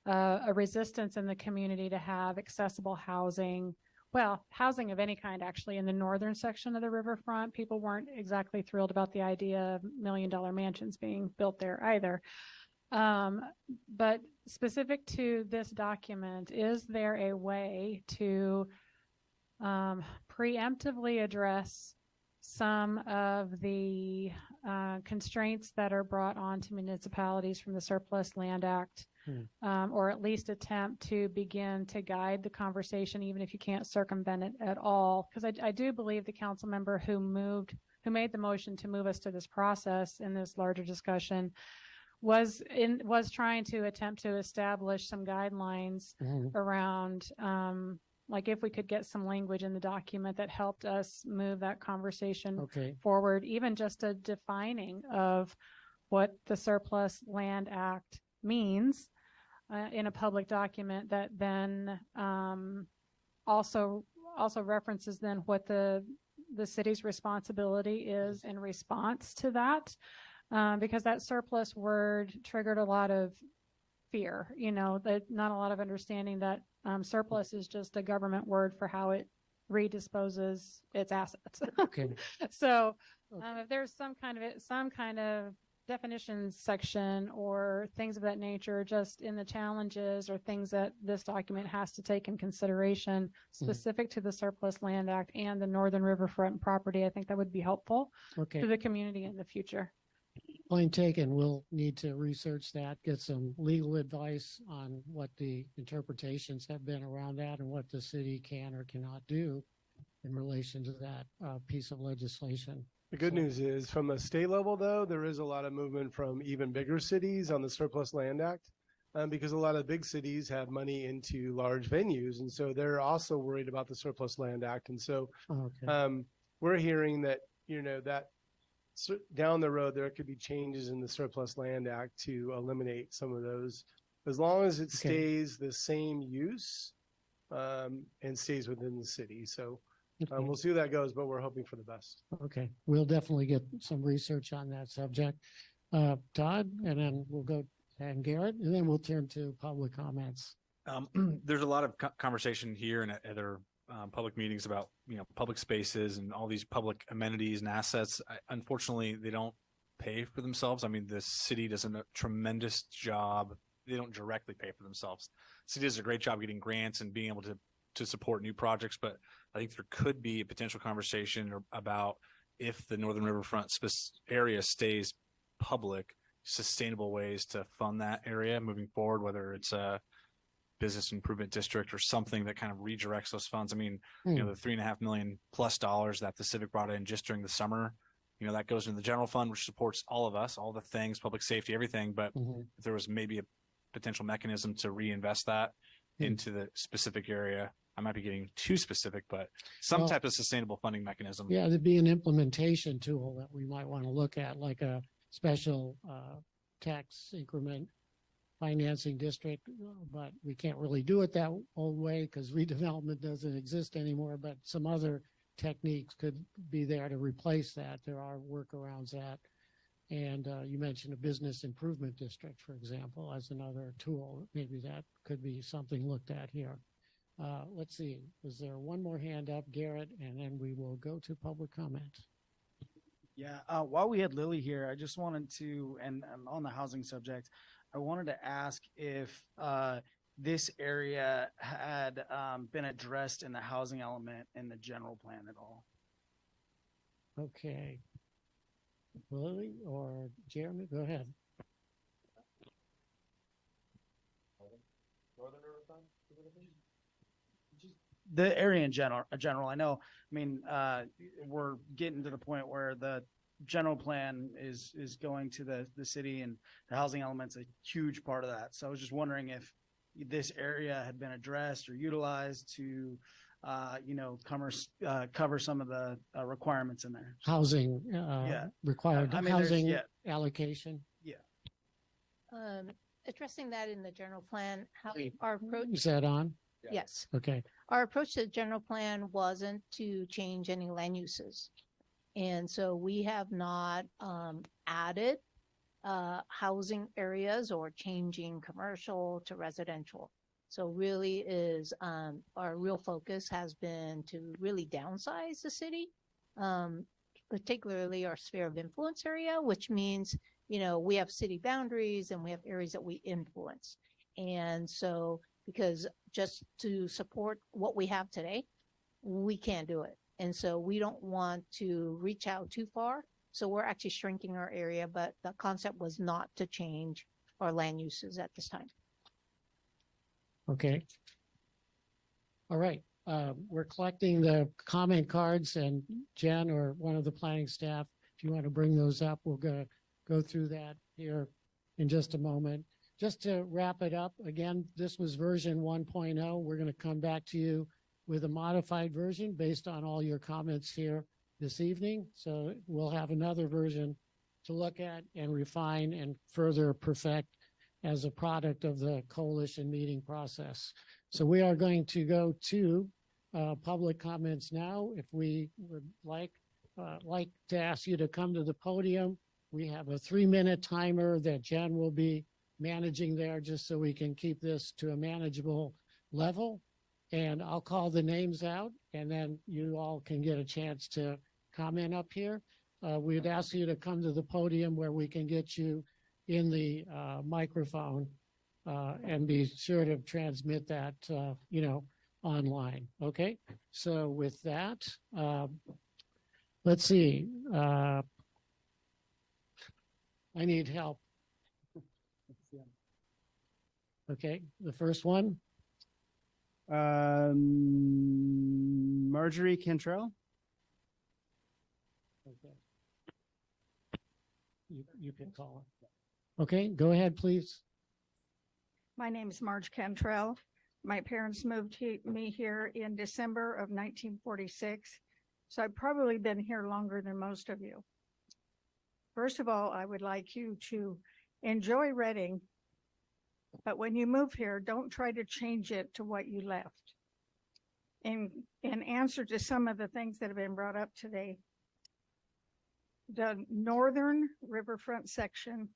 a resistance in the community to have accessible housing. Well, housing of any kind, actually, in the northern section of the riverfront. People weren't exactly thrilled about the idea of $1 million mansions being built there either. But specific to this document, is there a way to preemptively address some of the constraints that are brought on to municipalities from the Surplus Land Act? Or at least attempt to begin to guide the conversation, even if you can't circumvent it at all. Because I do believe the council member who made the motion to move us to this process in this larger discussion was trying to attempt to establish some guidelines around, like if we could get some language in the document that helped us move that conversation forward, even just a defining of what the Surplus Land Act means in a public document that then also references then what the city's responsibility is in response to that, because that surplus word triggered a lot of fear, that not a lot of understanding that surplus is just a government word for how it redisposes its assets. Okay. So If there's some kind of definitions section or things of that nature, just in the challenges or things that this document has to take in consideration specific to the Surplus Land Act and the Northern Riverfront property, I think that would be helpful Okay. to the community in the future. Point taken. We'll need to research that, get some legal advice on what the interpretations have been around that and what the city can or cannot do in relation to that piece of legislation. The good news is from a state level, though, there is a lot of movement from even bigger cities on the Surplus Land Act because a lot of big cities have money into large venues. And so they're also worried about the Surplus Land Act. And so we're hearing that, that down the road, there could be changes in the Surplus Land Act to eliminate some of those, as long as it stays the same use and stays within the city. So we'll see how that goes, but we're hoping for the best. Okay, we'll definitely get some research on that subject. Todd, and then we'll go and Garrett, and then we'll turn to public comments. There's a lot of conversation here and at other public meetings about public spaces and all these public amenities and assets. Unfortunately, they don't pay for themselves. I mean, the city does a tremendous job. They don't directly pay for themselves. The city does a great job getting grants and being able to support new projects, but I think there could be a potential conversation about if the Northern Riverfront area stays public, sustainable ways to fund that area moving forward, whether it's a business improvement district or something that kind of redirects those funds. I mean, the $3.5 million+ that the civic brought in just during the summer, that goes into the general fund, which supports all of us, all the things, public safety, everything. But if there was maybe a potential mechanism to reinvest that into the specific area, I might be getting too specific, but some type of sustainable funding mechanism. Yeah, there'd be an implementation tool that we might want to look at, like a special tax increment financing district, but we can't really do it that old way because redevelopment doesn't exist anymore, but some other techniques could be there to replace that. There are workarounds that. And you mentioned a business improvement district, for example, as another tool. Maybe that could be something looked at here. Let's see. Is there one more hand up, Garrett? And then we will go to public comment. Yeah. While we had Lily here, I just wanted to, and on the housing subject, I wanted to ask if this area had been addressed in the housing element in the general plan at all. Okay. Lily or Jeremy, go ahead. The area in general, I know, we're getting to the point where the general plan is going to the city, and the housing element's a huge part of that. So I was just wondering if this area had been addressed or utilized to, cover some of the requirements in there. Housing, required housing allocation. Yeah. Addressing that in the general plan, how our approach. Is that on? Yes. Okay. Our approach to the general plan wasn't to change any land uses. And so we have not added housing areas or changing commercial to residential. So really is our real focus has been to really downsize the city, particularly our sphere of influence area, which means, we have city boundaries and we have areas that we influence. And so because just to support what we have today, we can't do it. And so we don't want to reach out too far. So we're actually shrinking our area, but the concept was not to change our land uses at this time. Okay. All right. We're collecting the comment cards, and Jen or one of the planning staff, if you want to bring those up, we'll go through that here in just a moment. Just to wrap it up, again, this was version 1.0. We're going to come back to you with a modified version based on all your comments here this evening. So we'll have another version to look at and refine and further perfect as a product of the coalition meeting process. So we are going to go to public comments now. If we would like to ask you to come to the podium, we have a 3-minute timer that Jen will be managing there just so we can keep this to a manageable level. And I'll call the names out, and then you all can get a chance to comment up here. we'd ask you to come to the podium where we can get you in the microphone and be sure to transmit that, online. Okay. So with that, let's see. I need help. Okay. The first one. Marjorie Cantrell. Okay. You can call it. Okay, go ahead, please. My name is Marge Cantrell. My parents moved me here in December of 1946, so I've probably been here longer than most of you. First of all, I would like you to enjoy Reading, but when you move here, don't try to change it to what you left. In answer to some of the things that have been brought up today, the northern riverfront section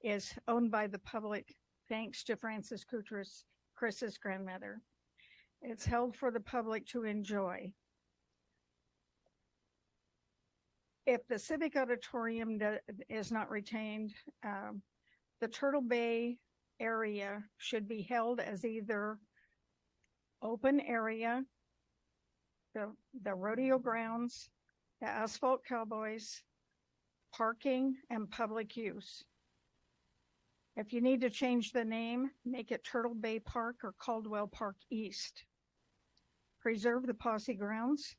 is owned by the public, thanks to Frances Kutras, Chris's grandmother. It's held for the public to enjoy. If the Civic Auditorium is not retained, the Turtle Bay area should be held as either open area, the rodeo grounds, the Asphalt Cowboys, parking, and public use. If you need to change the name, make it Turtle Bay Park or Caldwell Park East. Preserve the Posse grounds.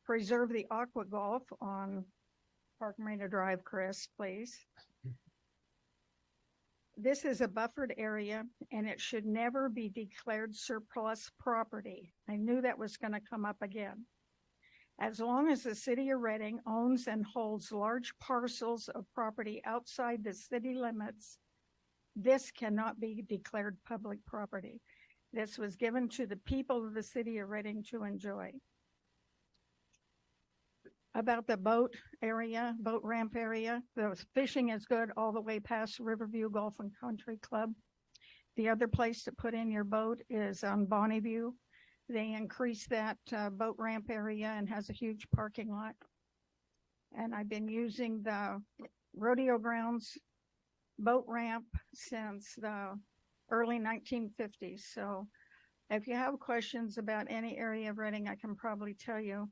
Preserve the Aqua Golf on Park Marina Drive, Chris, please. This is a buffered area and it should never be declared surplus property. I knew that was going to come up again. As long as the city of Reading owns and holds large parcels of property outside the city limits, this cannot be declared public property. This was given to the people of the city of Reading to enjoy. About the boat ramp area, the fishing is good all the way past Riverview Golf and Country Club. The other place to put in your boat is on Bonneview. They increased that boat ramp area and has a huge parking lot. And I've been using the rodeo grounds boat ramp since the early 1950s. So if you have questions about any area of Reading, I can probably tell you.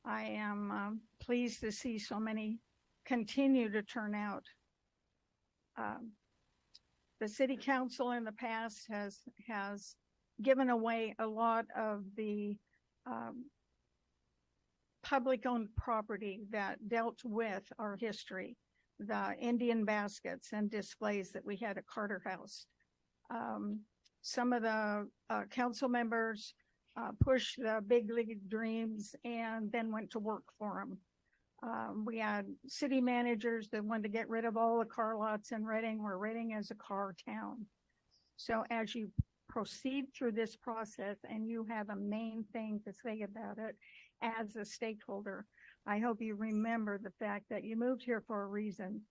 I am pleased to see so many continue to turn out. The city council in the past has given away a lot of the public-owned property that dealt with our history, the Indian baskets and displays that we had at Carter House. Some of the council members pushed the big league dreams and then went to work for them. We had city managers that wanted to get rid of all the car lots in Reading, where Reading is a car town. So as you proceed through this process and you have a main thing to say about it as a stakeholder, I hope you remember the fact that you moved here for a reason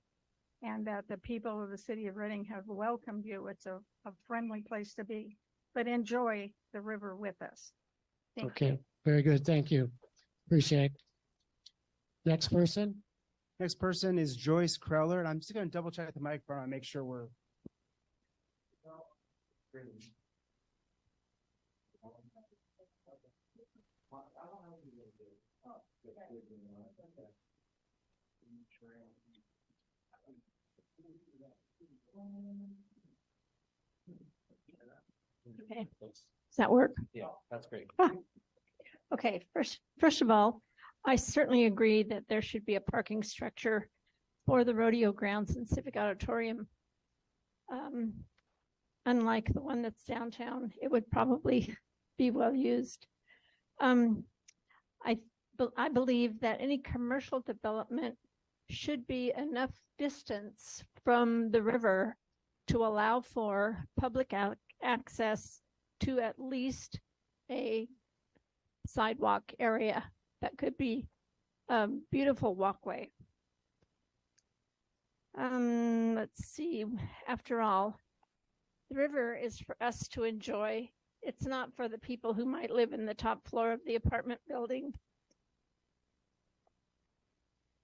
and that the people of the city of Reading have welcomed you. It's a friendly place to be, but enjoy the river with us. Thank you. Very good. Thank you. Appreciate it. Next person. Next person is Joyce Crowler, and I'm just going to double check the microphone and make sure we're. Okay. Does that work? Yeah, that's great. Okay, first of all, I certainly agree that there should be a parking structure for the rodeo grounds and Civic Auditorium. Unlike the one that's downtown, it would probably be well used. I believe that any commercial development should be enough distance from the river to allow for public access to at least a sidewalk area that could be a beautiful walkway. Let's see, after all, the river is for us to enjoy. It's not for the people who might live in the top floor of the apartment building.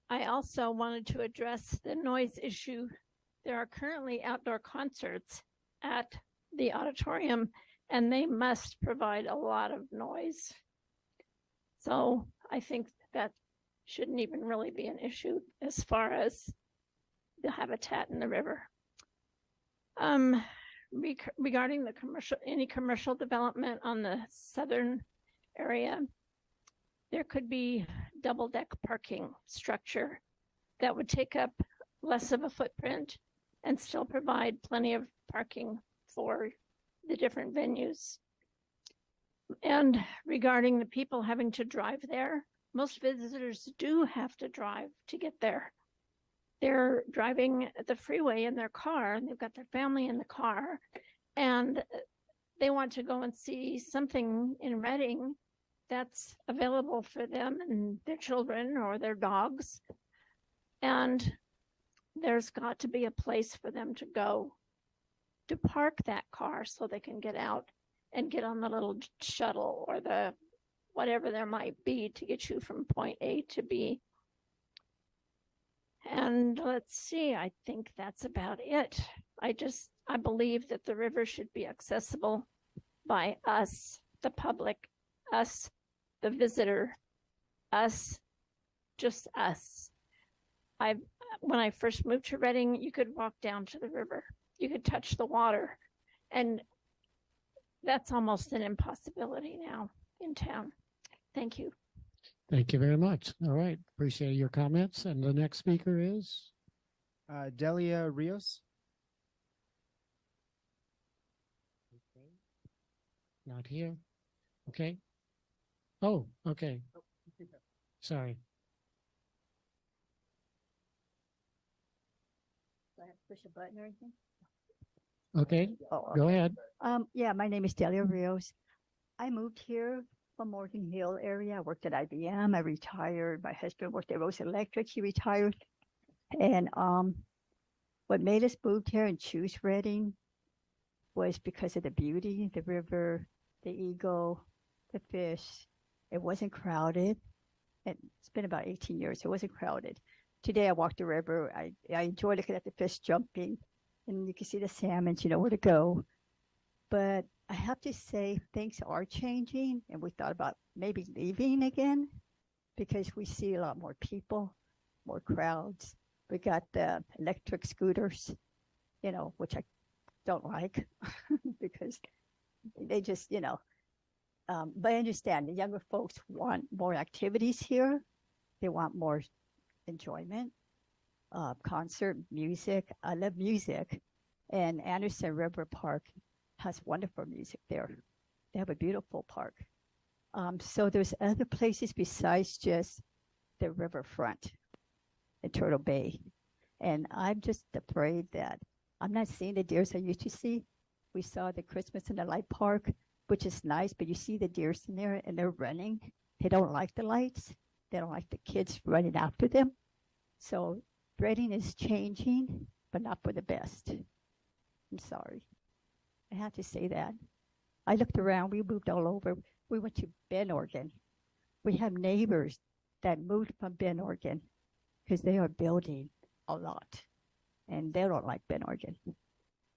I also wanted to address the noise issue. There are currently outdoor concerts at the auditorium, and they must provide a lot of noise. So I think that shouldn't even really be an issue as far as the habitat in the river. Regarding the any commercial development on the southern area, there could be double-deck parking structure that would take up less of a footprint and still provide plenty of parking for the different venues. And regarding the people having to drive there, most visitors do have to drive to get there. They're driving the freeway in their car, and they've got their family in the car, and they want to go and see something in Reading that's available for them and their children or their dogs. And there's got to be a place for them to go to park that car so they can get out and get on the little shuttle or the whatever there might be to get you from point A to B. And let's see, I think that's about it. I believe that the river should be accessible by us, the public, us, the visitor, us, just us. When I first moved to Reading, you could walk down to the river. You could touch the water. And that's almost an impossibility now in town. Thank you. Thank you very much. All right. Appreciate your comments. And the next speaker is? Delia Rios. Not here. Okay. Oh, okay. Sorry. Do I have to push a button or anything? Okay. Go ahead. Yeah, my name is Delia Rios. I moved here from Morgan Hill area. I worked at IBM. I retired. My husband worked at Rose Electric. He retired. And what made us move here and choose Reading was because of the beauty, the river, the eagle, the fish. It wasn't crowded. It's been about 18 years. It wasn't crowded. Today I walked the river. I enjoy looking at the fish jumping, and you can see the salmon. You know where to go. But I have to say things are changing, and we thought about maybe leaving again because we see a lot more people, more crowds. We got the electric scooters, you know, which I don't like because they just, you know, but I understand the younger folks want more activities here. They want more enjoyment, concert, music. I love music. And Anderson River Park has wonderful music there. They have a beautiful park. So there's other places besides just the riverfront in Turtle Bay. And I'm just afraid that I'm not seeing the deers I used to see. We saw the Christmas in the Light Park, which is nice, but you see the deers in there and they're running. They don't like the lights. They don't like the kids running after them. So Reading is changing, but not for the best. I'm sorry. I have to say that. I looked around. We moved all over. We went to Bend, Oregon. We have neighbors that moved from Bend, Oregon because they are building a lot. And they don't like Bend, Oregon.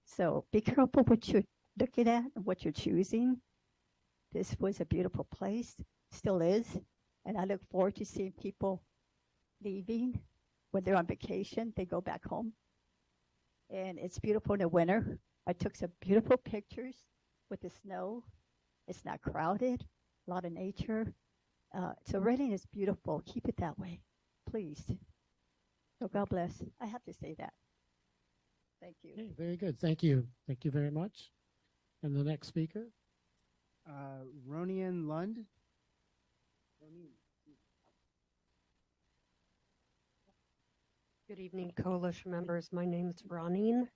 So be careful what you're looking at and what you're choosing. This was a beautiful place, still is. And I look forward to seeing people leaving. When they're on vacation, they go back home. And it's beautiful in the winter. I took some beautiful pictures with the snow. It's not crowded, a lot of nature. So Reading is beautiful. Keep it that way, please. So God bless. I have to say that. Thank you. Okay, very good. Thank you. Thank you very much. And the next speaker? Ronian Lund. Good evening, coalition members. My name is Ronine.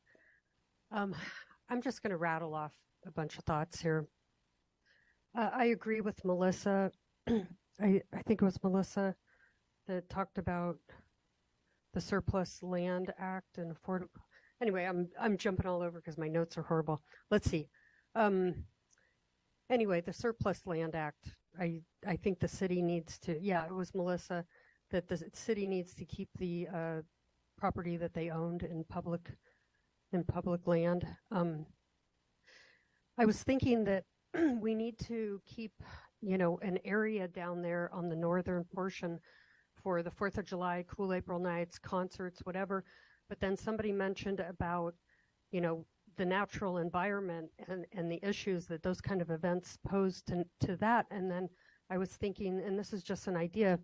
I'm just going to rattle off a bunch of thoughts here. I agree with Melissa. I think it was Melissa that talked about the Surplus Land Act and affordable. Anyway, I'm jumping all over because my notes are horrible. Let's see. Anyway, the Surplus Land Act. I think the city needs to. Yeah, it was Melissa. that the city needs to keep the property that they owned in public land. I was thinking that we need to keep, an area down there on the northern portion for the 4th of July, cool April nights, concerts, whatever. But then somebody mentioned about, the natural environment and the issues that those kind of events pose to that. And then I was thinking, and this is just an idea,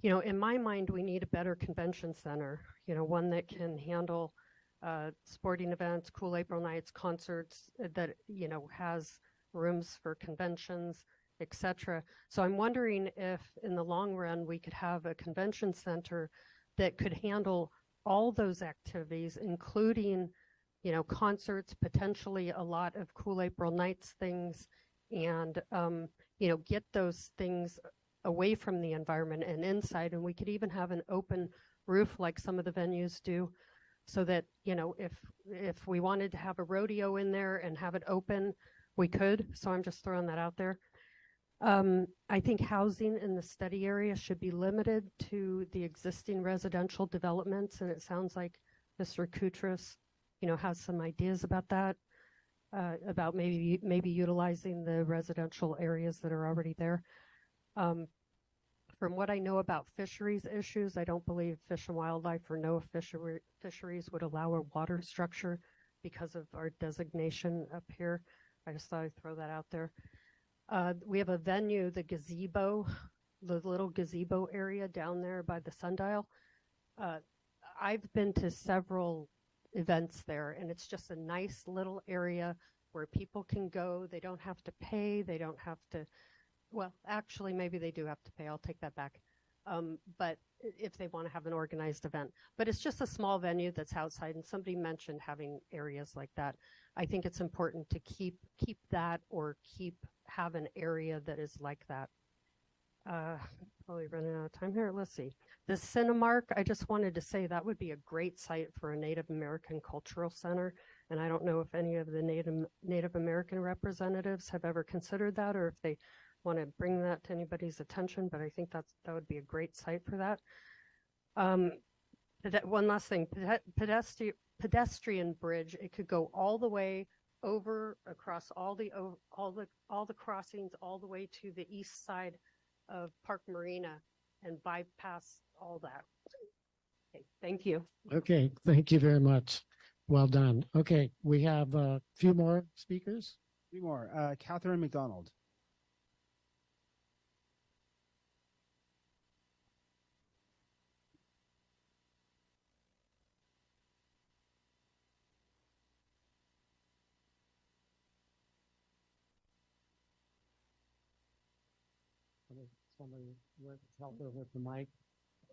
in my mind, we need a better convention center, one that can handle sporting events, cool April nights, concerts that, has rooms for conventions, etc. So I'm wondering if in the long run we could have a convention center that could handle all those activities, including, concerts, potentially a lot of cool April nights things, and, get those things away from the environment and inside. And we could even have an open roof like some of the venues do, so that, if we wanted to have a rodeo in there and have it open, we could. So I'm just throwing that out there. I think housing in the study area should be limited to the existing residential developments. And it sounds like Mr. Koutras, has some ideas about that, about maybe utilizing the residential areas that are already there. From what I know about fisheries issues, I don't believe Fish and Wildlife or NOAA fisheries would allow a water structure because of our designation up here. I just thought I'd throw that out there. We have a venue, the gazebo, the little gazebo area down there by the sundial. I've been to several events there, and it's just a nice little area where people can go. They don't have to pay. They don't have to, well, actually, maybe they do have to pay. I'll take that back. But if they want to have an organized event, but it's just a small venue that's outside, and somebody mentioned having areas like that. I think it's important to keep that, or have an area that is like that. Probably running out of time here. Let's see. The Cinemark, I just wanted to say that would be a great site for a Native American cultural center. And I don't know if any of the Native American representatives have ever considered that, or if they want to bring that to anybody's attention, but I think that would be a great site for that. One last thing, pedestrian bridge. It could go all the way over across all the crossings all the way to the east side of Park Marina and bypass all that. Okay, thank you. Okay, thank you very much. Well done. Okay, we have a few more speakers. Three more. Catherine McDonald. Somebody help her with the mic.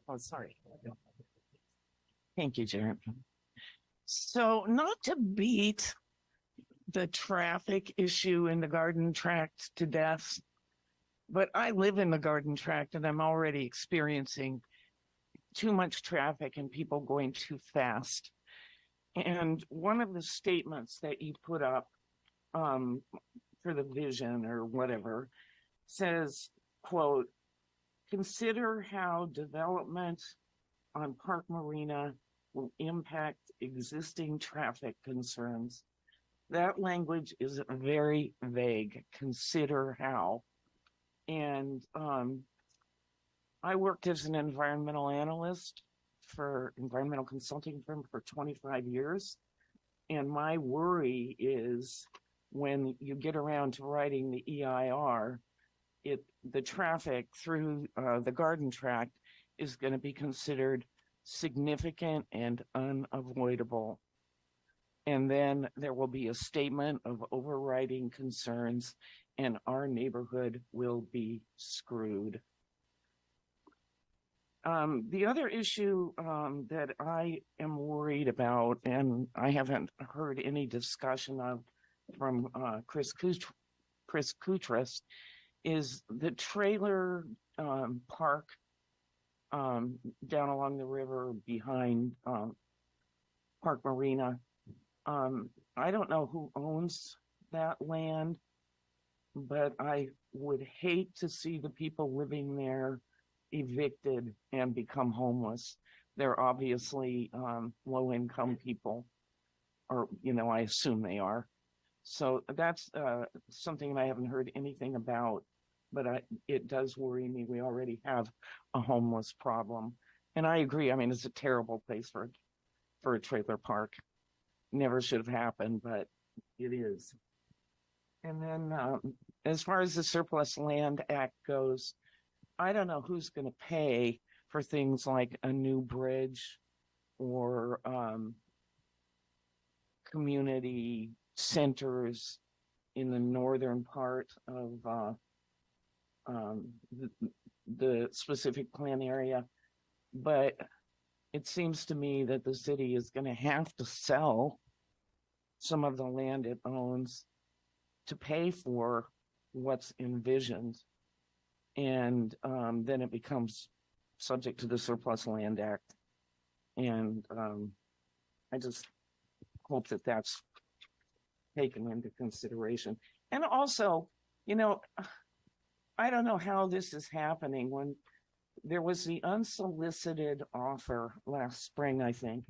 Oh, sorry. Thank you, Jared. So, not to beat the traffic issue in the Garden Tract to death, but I live in the Garden Tract and I'm already experiencing too much traffic and people going too fast. And one of the statements that you put up for the vision or whatever says, quote, "Consider how development on Park Marina will impact existing traffic concerns." That language is very vague. Consider how. And I worked as an environmental analyst for environmental consulting firm for 25 years. And my worry is when you get around to writing the EIR, the traffic through the Garden Tract is going to be considered significant and unavoidable. And then there will be a statement of overriding concerns and our neighborhood will be screwed. The other issue that I am worried about, and I haven't heard any discussion of from Chris Koutras, is the trailer park down along the river behind Park Marina. I don't know who owns that land, but I would hate to see the people living there evicted and become homeless. They're obviously low income people, or, I assume they are. So that's something I haven't heard anything about, but it does worry me. We already have a homeless problem. And I agree. I mean, it's a terrible place for a trailer park. Never should have happened, but it is. And then as far as the Surplus Land Act goes, I don't know who's going to pay for things like a new bridge or community centers in the northern part of the specific plan area. But it seems to me that the city is going to have to sell some of the land it owns to pay for what's envisioned. And then it becomes subject to the Surplus Land Act. And I just hope that that's taken into consideration. And also, I don't know how this is happening. When there was the unsolicited offer last spring, I think,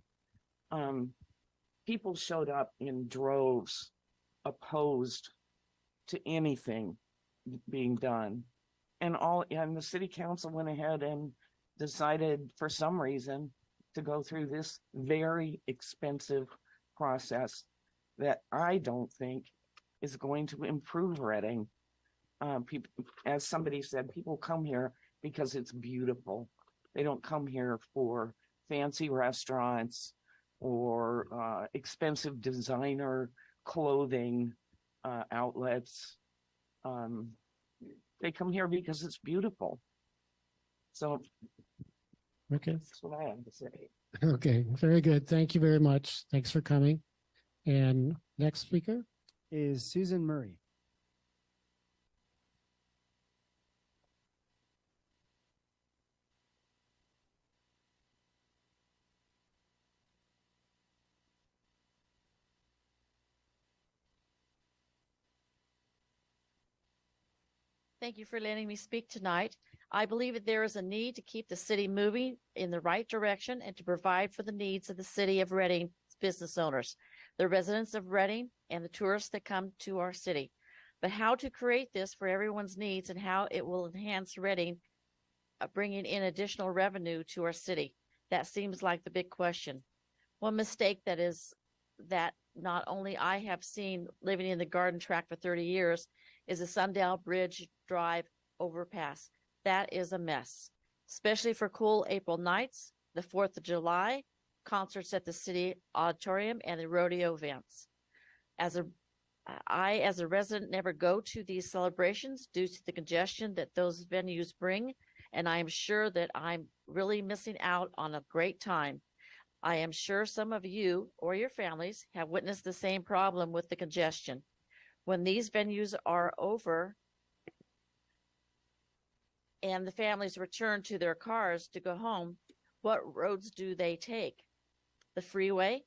people showed up in droves opposed to anything being done. And the city council went ahead and decided for some reason to go through this very expensive process that I don't think is going to improve Reading. People, as somebody said, people come here because it's beautiful. They don't come here for fancy restaurants or expensive designer clothing outlets. They come here because it's beautiful. So Okay. that's what I have to say. Okay, very good. Thank you very much. Thanks for coming. And next speaker is Susan Murray. Thank you for letting me speak tonight. I believe that there is a need to keep the city moving in the right direction and to provide for the needs of the city of Reading business owners, the residents of Reading, and the tourists that come to our city. But how to create this for everyone's needs and how it will enhance Reading, bringing in additional revenue to our city. That seems like the big question. One mistake that is that not only I have seen living in the Garden Tract for 30 years is the Sundial Bridge Drive overpass. That is a mess, especially for cool April nights, the 4th of July, concerts at the city auditorium, and the rodeo events. I, as a resident, never go to these celebrations due to the congestion that those venues bring, and I am sure that I'm really missing out on a great time. I am sure some of you or your families have witnessed the same problem with the congestion. When these venues are over and the families return to their cars to go home, what roads do they take? The freeway,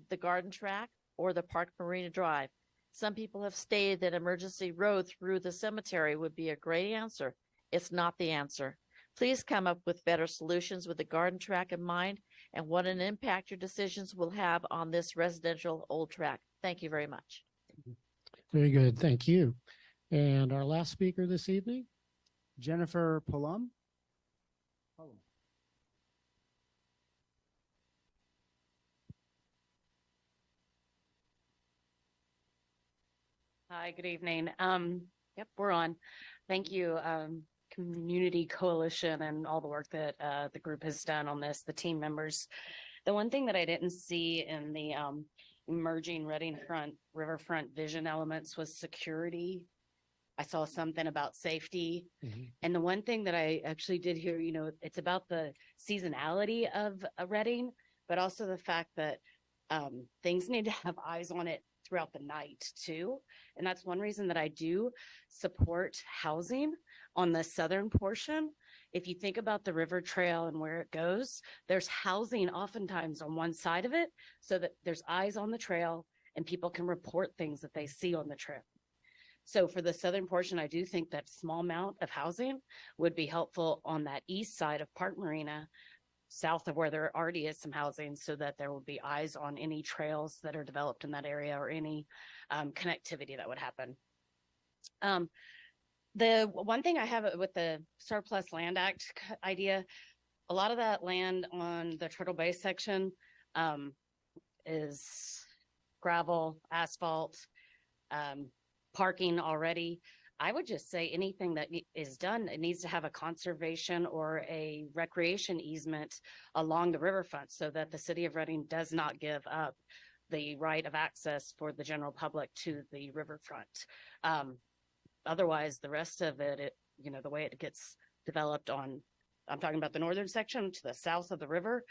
the Garden Tract, or the Park Marina Drive? Some people have stated that emergency road through the cemetery would be a great answer. It's not the answer. Please come up with better solutions with the Garden Tract in mind and what an impact your decisions will have on this residential old tract. Thank you very much. Very good. Thank you. And our last speaker this evening, Jennifer Pullum. Hi, good evening. Yep, we're on. Thank you, Community Coalition, and all the work that the group has done on this, the team members. The one thing that I didn't see in the emerging Reading Riverfront vision elements was security. I saw something about safety. And the one thing that I actually did hear, it's about the seasonality of Reading, but also the fact that things need to have eyes on it throughout the night too. And that's one reason that I do support housing on the southern portion. If you think about the river trail and where it goes, there's housing oftentimes on one side of it so that there's eyes on the trail and people can report things that they see on the trail. So for the southern portion, I do think that small amount of housing would be helpful on that east side of Park Marina, south of where there already is some housing, so that there would be eyes on any trails that are developed in that area or any connectivity that would happen. The one thing I have with the Surplus Land Act idea, a lot of that land on the Turtle Bay section is gravel, asphalt, parking already. I would just say anything that is done, it needs to have a conservation or a recreation easement along the riverfront so that the city of Reading does not give up the right of access for the general public to the riverfront. Otherwise, the rest of it, the way it gets developed on, I'm talking about the northern section to the south of the river.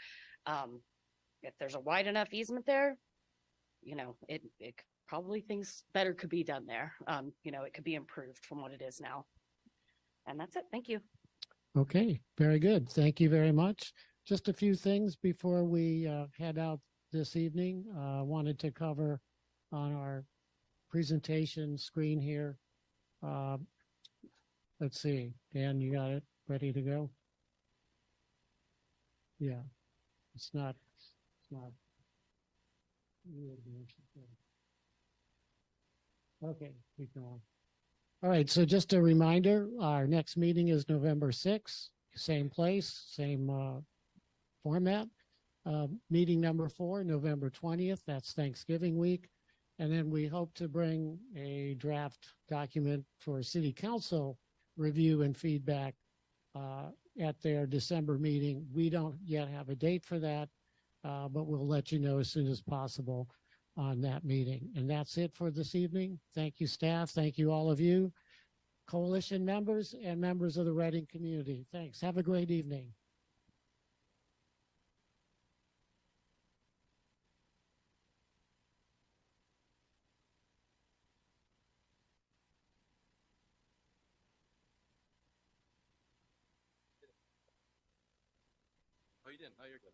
If there's a wide enough easement there, it probably things better could be done there. It could be improved from what it is now. And that's it. Thank you. Okay, very good. Thank you very much. Just a few things before we head out this evening. Wanted to cover on our presentation screen here. Let's see, Dan, you got it ready to go? Yeah, it's not. Okay, keep going. All right, so just a reminder, our next meeting is November 6th, same place, same format. Meeting number 4, November 20th, that's Thanksgiving week. And then we hope to bring a draft document for City Council review and feedback at their December meeting. We don't yet have a date for that, but we'll let you know as soon as possible on that meeting. And that's it for this evening. Thank you, staff. Thank you, all of you, coalition members and members of the Reading community. Thanks. Have a great evening. Oh, you didn't? Oh, you're good.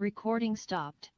Recording stopped.